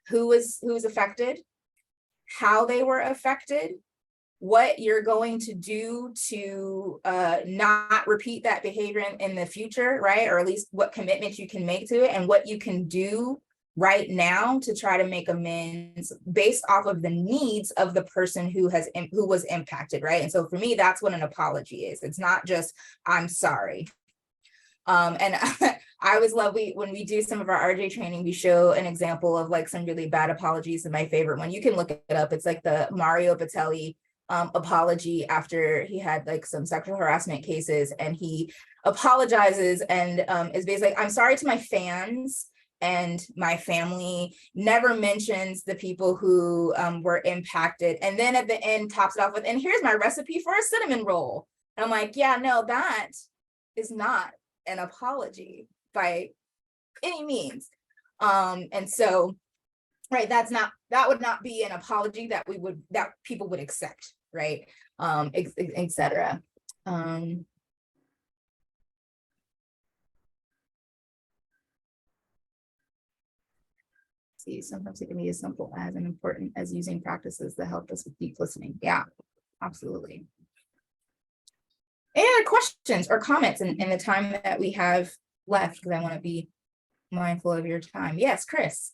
who was affected, how they were affected, what you're going to do to not repeat that behavior in the future, right? Or at least what commitments you can make to it, and what you can do right now to try to make amends based off of the needs of the person who was impacted, right? And so for me, that's what an apology is. It's not just I'm sorry. And I always love, when we do some of our RJ training, we show an example of like some really bad apologies. And my favorite one, you can look it up. It's like the Mario Batali apology after he had like some sexual harassment cases, and he apologizes and is basically like, I'm sorry to my fans and my family, never mentions the people who were impacted. And then at the end tops it off with, and here's my recipe for a cinnamon roll. And I'm like, yeah, no, that is not an apology by any means. And so, right, that would not be an apology that people would accept, right? Etc. See, sometimes it can be as simple as and important as using practices that help us with deep listening. Yeah, absolutely. Any other questions or comments in the time that we have left? Because I want to be mindful of your time. Yes, Chris.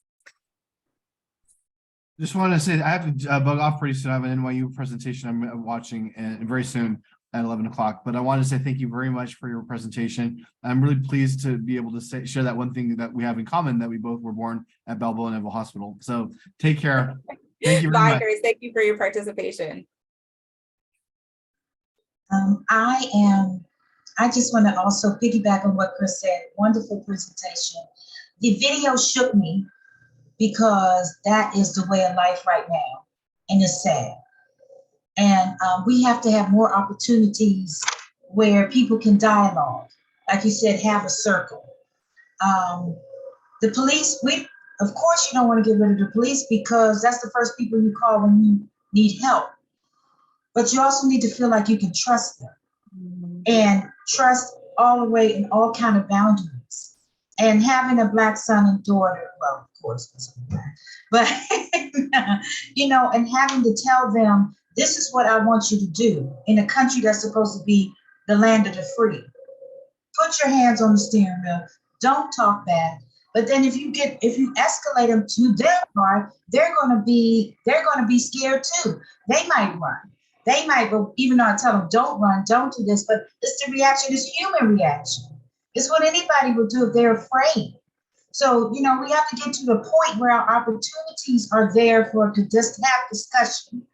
Just want to say I have to bug off pretty soon. I have an NYU presentation I'm watching very soon at 11 o'clock. But I want to say thank you very much for your presentation. I'm really pleased to be able to share that one thing that we have in common, that we both were born at Balboa Naval Hospital. So take care. Thank you very much. Bye, Chris. Thank you for your participation. I just want to also piggyback on what Chris said. Wonderful presentation. The video shook me because that is the way of life right now, and it's sad. And we have to have more opportunities where people can dialogue. Like you said, have a circle. The police, of course you don't want to get rid of the police because that's the first people you call when you need help. But you also need to feel like you can trust them, and trust all the way in all kind of boundaries. And having a Black son and daughter, well, of course, but you know, and having to tell them, this is what I want you to do in a country that's supposed to be the land of the free. Put your hands on the steering wheel. Don't talk back. But then if you escalate them to their part, they're going to be scared too. They might run. They might go, even though I tell them, don't run, don't do this, but it's the reaction, it's human reaction. It's what anybody would do if they're afraid. So, you know, we have to get to the point where our opportunities are there to just have discussion,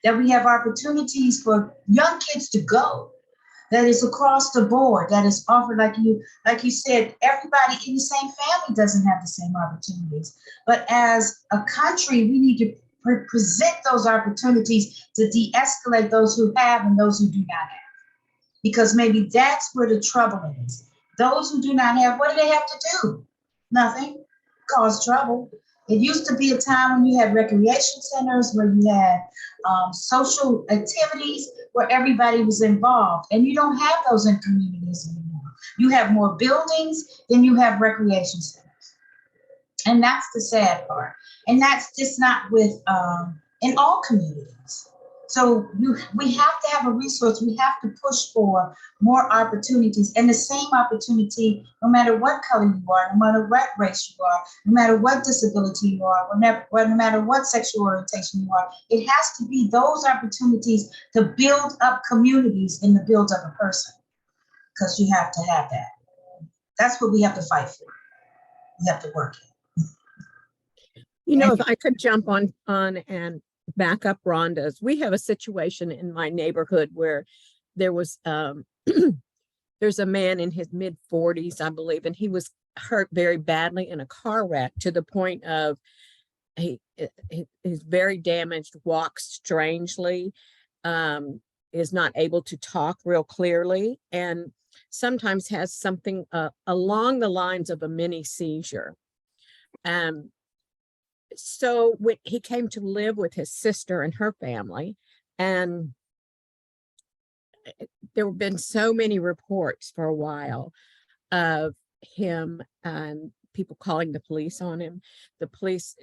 that we have opportunities for young kids to go, that is across the board, that is offered, like you said, everybody in the same family doesn't have the same opportunities. But as a country, we need to present those opportunities to de-escalate those who have and those who do not have. Because maybe that's where the trouble is. Those who do not have, what do they have to do? Nothing. Cause trouble. It used to be a time when you had recreation centers, where you had social activities where everybody was involved, and you don't have those in communities anymore. You have more buildings than you have recreation centers. And that's the sad part. And that's just not with, in all communities. So we have to have a resource. We have to push for more opportunities, and the same opportunity, no matter what color you are, no matter what race you are, no matter what disability you are, no matter what sexual orientation you are. It has to be those opportunities to build up communities and to build up a person, because you have to have that. That's what we have to fight for. We have to work it. You know, if I could jump on and back up Rhonda's, we have a situation in my neighborhood where there was there's a man in his mid 40s, I believe, and he was hurt very badly in a car wreck to the point of he's very damaged, walks strangely, is not able to talk real clearly, and sometimes has something along the lines of a mini seizure. So when he came to live with his sister and her family, and there have been so many reports for a while of him and people calling the police on him. The police,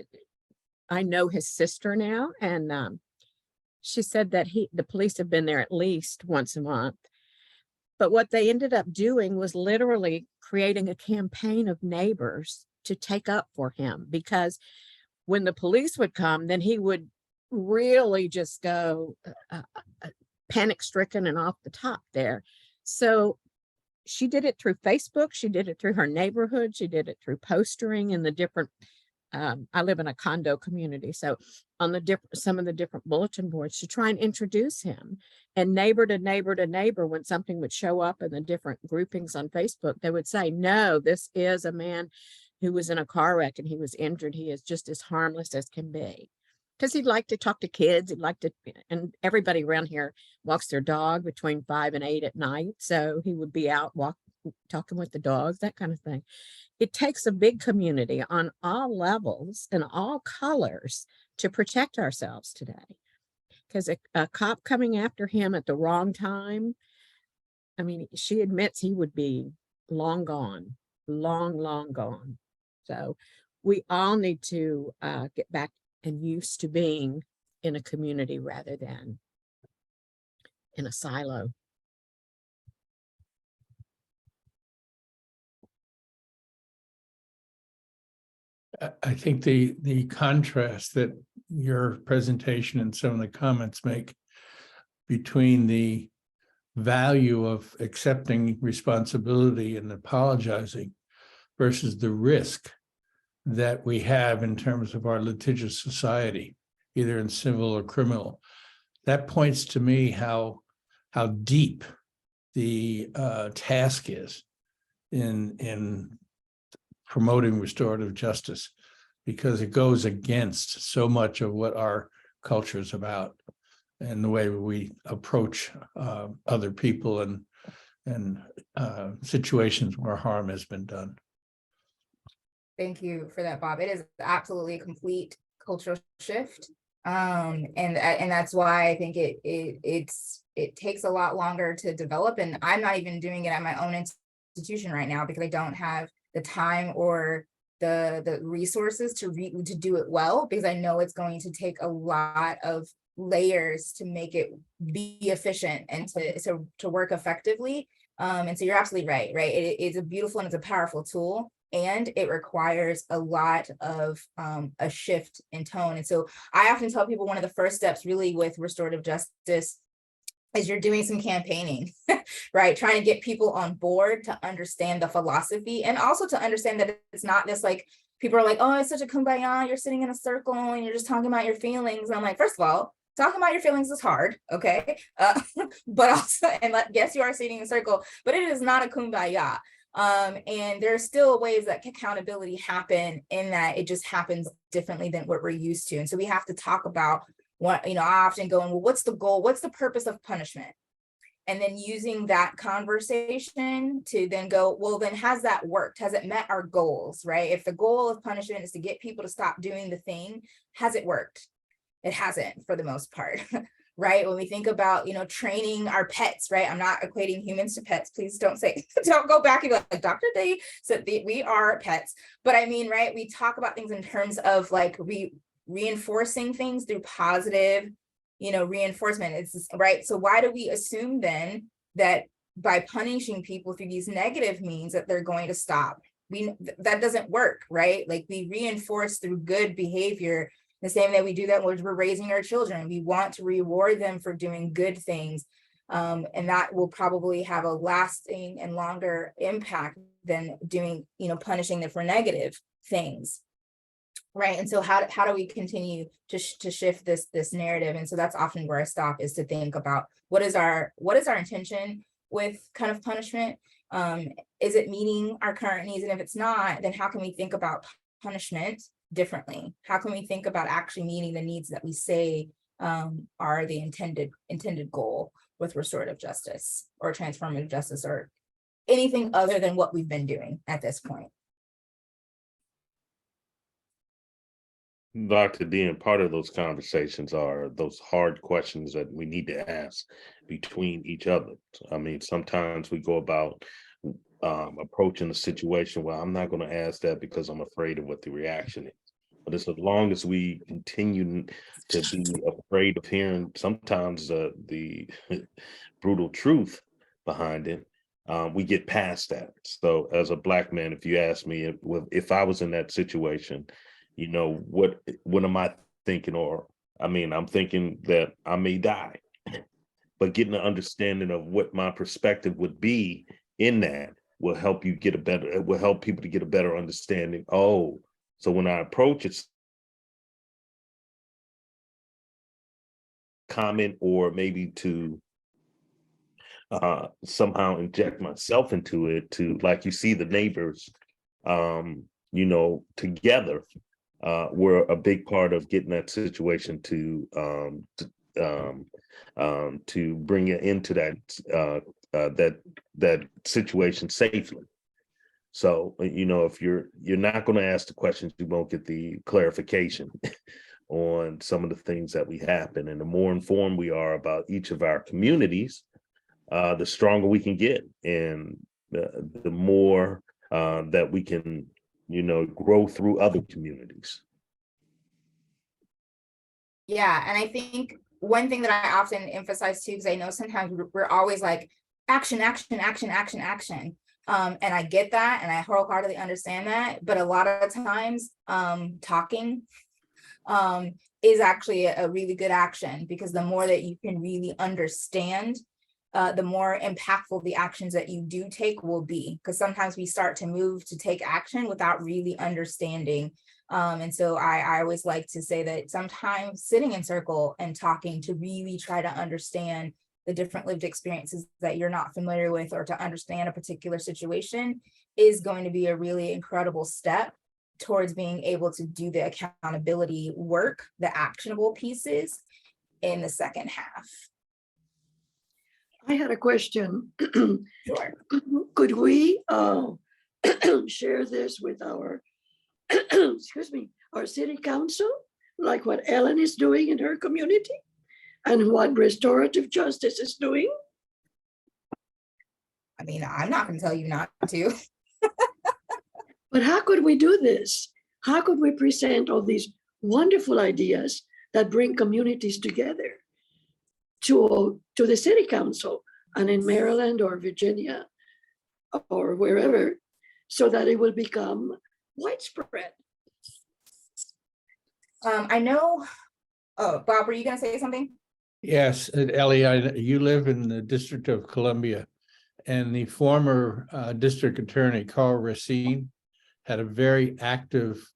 I know his sister now, and she said that the police have been there at least once a month. But what they ended up doing was literally creating a campaign of neighbors to take up for him, because when the police would come, then he would really just go panic stricken and off the top there. So she did it through Facebook. She did it through her neighborhood. She did it through postering in the different, I live in a condo community. So on some of the different bulletin boards to try and introduce him, and neighbor to neighbor to neighbor, when something would show up in the different groupings on Facebook, they would say, no, this is a man who was in a car wreck and he was injured. He is just as harmless as can be. Because he'd like to talk to kids. He'd like to, and everybody around here walks their dog between 5 and 8 at night. So he would be out talking with the dogs, that kind of thing. It takes a big community on all levels and all colors to protect ourselves today. Because a cop coming after him at the wrong time, I mean, she admits he would be long gone, long gone. So we all need to get back and used to being in a community rather than in a silo. I think the contrast that your presentation and some of the comments make between the value of accepting responsibility and apologizing versus the risk that we have in terms of our litigious society, either in civil or criminal, that points to me how deep the task is in promoting restorative justice, because it goes against so much of what our culture is about and the way we approach other people and situations where harm has been done. Thank you for that, Bob. It is absolutely a complete cultural shift. And that's why I think it takes a lot longer to develop. And I'm not even doing it at my own institution right now because I don't have the time or the resources to do it well, because I know it's going to take a lot of layers to make it be efficient and to work effectively. And so you're absolutely right? It's a beautiful and it's a powerful tool. And it requires a lot of a shift in tone. And so I often tell people one of the first steps really with restorative justice is you're doing some campaigning, right? Trying to get people on board to understand the philosophy, and also to understand that it's not this like, people are like, oh, it's such a kumbaya, you're sitting in a circle and you're just talking about your feelings. And I'm like, first of all, talking about your feelings is hard, okay? But also, and yes, you are sitting in a circle, but it is not a kumbaya. And there are still ways that accountability happen, in that it just happens differently than what we're used to. And so we have to talk about what, I often go, well, what's the goal? What's the purpose of punishment? And then using that conversation to then go, well, then has that worked? Has it met our goals, right? If the goal of punishment is to get people to stop doing the thing, has it worked? It hasn't, for the most part. Right? When we think about, training our pets, right? I'm not equating humans to pets. Please don't go back and be like, Dr. D said we are pets. But I mean, right? We talk about things in terms of like reinforcing things through positive reinforcement. It's right. So why do we assume then that by punishing people through these negative means that they're going to stop? That doesn't work, right? Like, we reinforce through good behavior the same way we do that when we're raising our children. We want to reward them for doing good things. And that will probably have a lasting and longer impact than doing, punishing them for negative things. Right. And so how do we continue to shift this narrative? And so that's often where I stop, is to think about what is our intention with kind of punishment? Is it meeting our current needs? And if it's not, then how can we think about punishment differently? How can we think about actually meeting the needs that we say are the intended goal with restorative justice or transformative justice or anything other than what we've been doing at this point? Dr. Dean, part of those conversations are those hard questions that we need to ask between each other. I mean, sometimes we go about approaching a situation where I'm not going to ask that because I'm afraid of what the reaction is. But as long as we continue to be afraid of hearing sometimes the brutal truth behind it, we get past that. So as a Black man, if you ask me if I was in that situation, what am I thinking? I'm thinking that I may die, but getting an understanding of what my perspective would be in that will help people to get a better understanding. Oh, so when I approach it, comment or maybe to somehow inject myself into it, to, like, you see the neighbors, together, were a big part of getting that situation to bring it into that situation safely. So, if you're not going to ask the questions, you won't get the clarification on some of the things that we happen. And the more informed we are about each of our communities, the stronger we can get, and the more that we can, grow through other communities. Yeah, and I think one thing that I often emphasize too, because I know sometimes we're always like action, action, action, action, action. And I get that, and I wholeheartedly understand that. But a lot of times, talking is actually a really good action, because the more that you can really understand, the more impactful the actions that you do take will be. Because sometimes we start to move to take action without really understanding. And so I always like to say that sometimes sitting in circle and talking to really try to understand the different lived experiences that you're not familiar with, or to understand a particular situation, is going to be a really incredible step towards being able to do the accountability work, the actionable pieces, in the second half. I had a question. Sure. Could we share this with our, excuse me, our city council, like what Ellen is doing in her community and what restorative justice is doing? I mean, I'm not going to tell you not to. But how could we do this? How could we present all these wonderful ideas that bring communities together to the city council, and in Maryland or Virginia or wherever, so that it will become widespread? I know, oh, Bob, were you going to say something? Yes, Ellie, you live in the District of Columbia, and the former district attorney, Carl Racine, had a very active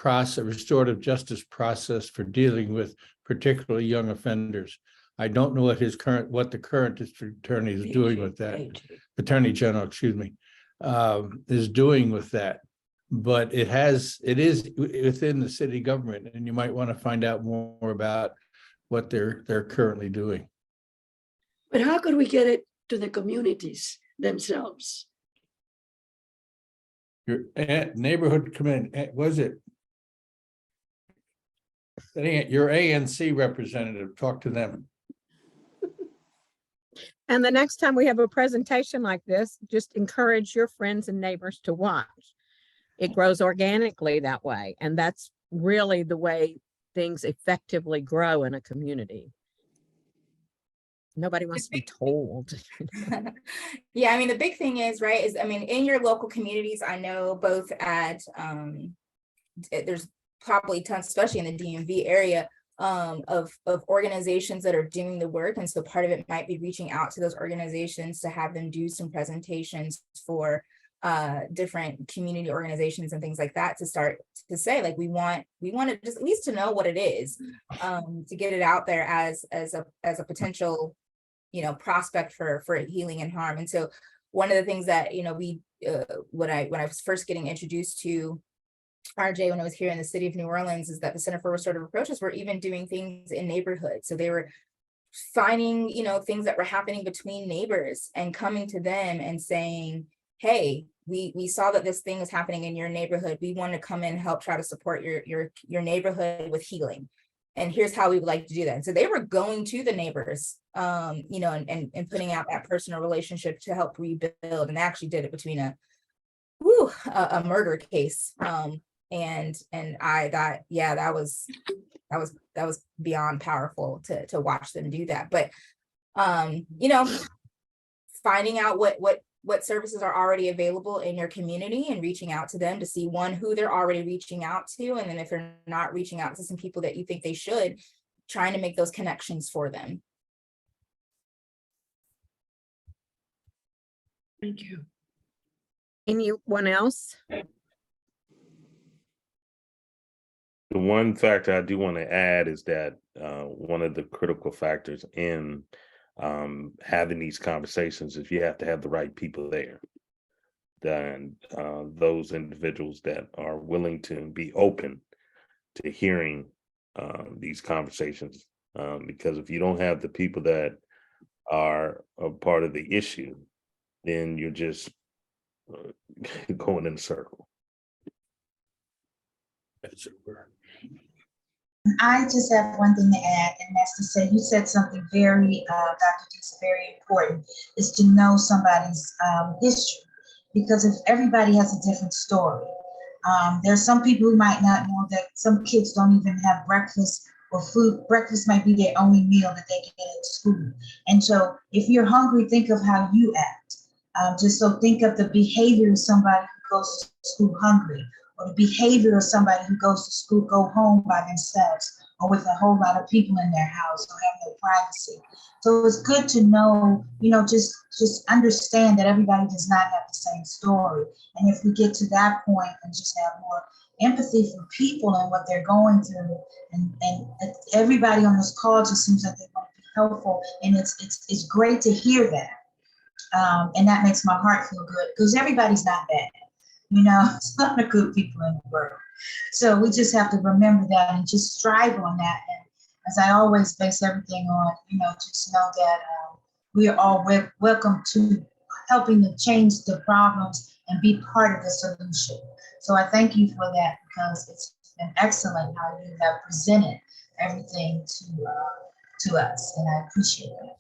restorative justice process for dealing with particularly young offenders. I don't know what the current district attorney is doing with that. Attorney General, excuse me, is doing with that. But it is within the city government, and you might want to find out more about what they're currently doing. But how could we get it to the communities themselves? Your neighborhood committee, was it? Your ANC representative, talk to them. And the next time we have a presentation like this, just encourage your friends and neighbors to watch. It grows organically that way. And that's really the way things effectively grow in a community, Nobody wants to be told. Yeah, I mean, the big thing is, right, is, I mean, in your local communities, I know both at, there's probably tons, especially in the DMV area, of organizations that are doing the work. And so part of it might be reaching out to those organizations to have them do some presentations for different community organizations and things like that, to start to say, like, we want to just at least to know what it is, to get it out there as a potential, you know, prospect for healing and harm. And so one of the things that, you know, we when I was first getting introduced to RJ when I was here in the city of New Orleans, is that the Center for Restorative Approaches were even doing things in neighborhoods. So they were finding, you know, things that were happening between neighbors and coming to them and saying, hey, we saw that this thing is happening in your neighborhood. We want to come in and help try to support your neighborhood with healing. And here's how we would like to do that. And so they were going to the neighbors, you know, and putting out that personal relationship to help rebuild. And they actually did it between a murder case. And I thought, yeah, that was beyond powerful to watch them do that. But you know, finding out what services are already available in your community and reaching out to them to see, one, who they're already reaching out to, and then if they're not reaching out to some people that you think they should, trying to make those connections for them. Thank you. Anyone else? The one factor I do want to add is that one of the critical factors in having these conversations is you have to have the right people there. Then those individuals that are willing to be open to hearing these conversations, because if you don't have the people that are a part of the issue, then you're just going in a circle. That's it. I just have one thing to add, and that's to say, you said something very, Dr. Dix, very important, is to know somebody's history, because if everybody has a different story, there's some people who might not know that some kids don't even have breakfast or food. Breakfast might be their only meal that they get at school. And so if you're hungry, think of how you act. Just so think of the behavior of somebody who goes to school hungry, or the behavior of somebody who goes to school, go home by themselves, or with a whole lot of people in their house, or have no privacy. So it's good to know, you know, just understand that everybody does not have the same story. And if we get to that point and just have more empathy for people and what they're going through, and everybody on this call just seems like they want to be helpful, and it's great to hear that. And that makes my heart feel good, because everybody's not bad. You know, it's not the good people in the world. So we just have to remember that and just strive on that. And as I always base everything on, you know, just know that we are all welcome to helping to change the problems and be part of the solution. So I thank you for that, because it's been excellent how you have presented everything to us, and I appreciate it.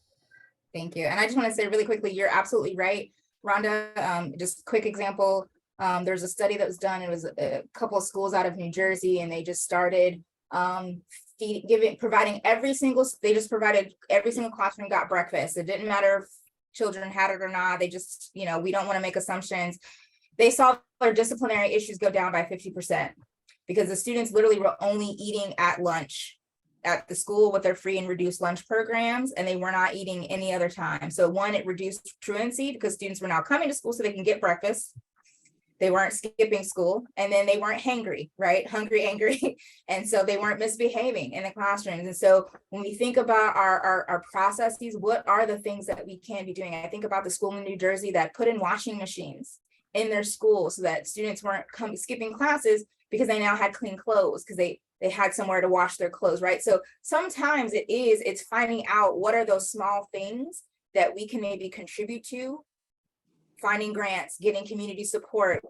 Thank you. And I just want to say really quickly, you're absolutely right, Rhonda. Just quick example. There's a study that was done. It was a couple of schools out of New Jersey, and they just started providing every single classroom got breakfast. It didn't matter if children had it or not. They just, you know, we don't want to make assumptions. They saw their disciplinary issues go down by 50%, because the students literally were only eating at lunch at the school with their free and reduced lunch programs, and they were not eating any other time. So one, it reduced truancy, because students were now coming to school so they can get breakfast. They weren't skipping school, and then they weren't hangry, right? Hungry, angry. And so they weren't misbehaving in the classrooms. And so when we think about our processes, what are the things that we can be doing? I think about the school in New Jersey that put in washing machines in their school so that students weren't skipping classes, because they now had clean clothes, because they had somewhere to wash their clothes, right? So sometimes it's finding out what are those small things that we can maybe contribute to, finding grants, getting community support,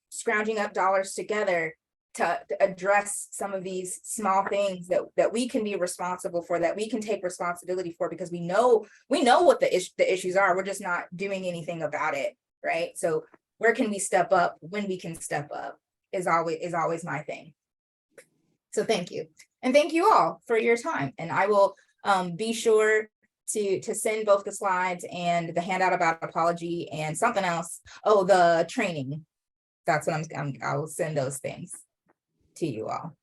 scrounging up dollars together to address some of these small things that we can be responsible for, that we can take responsibility for, because we know what the issues are. We're just not doing anything about it, right? So where can we step up when we can step up is always my thing. So thank you. And thank you all for your time. And I will be sure to send both the slides and the handout about apology and something else. Oh, the training. That's what I'll send those things to you all.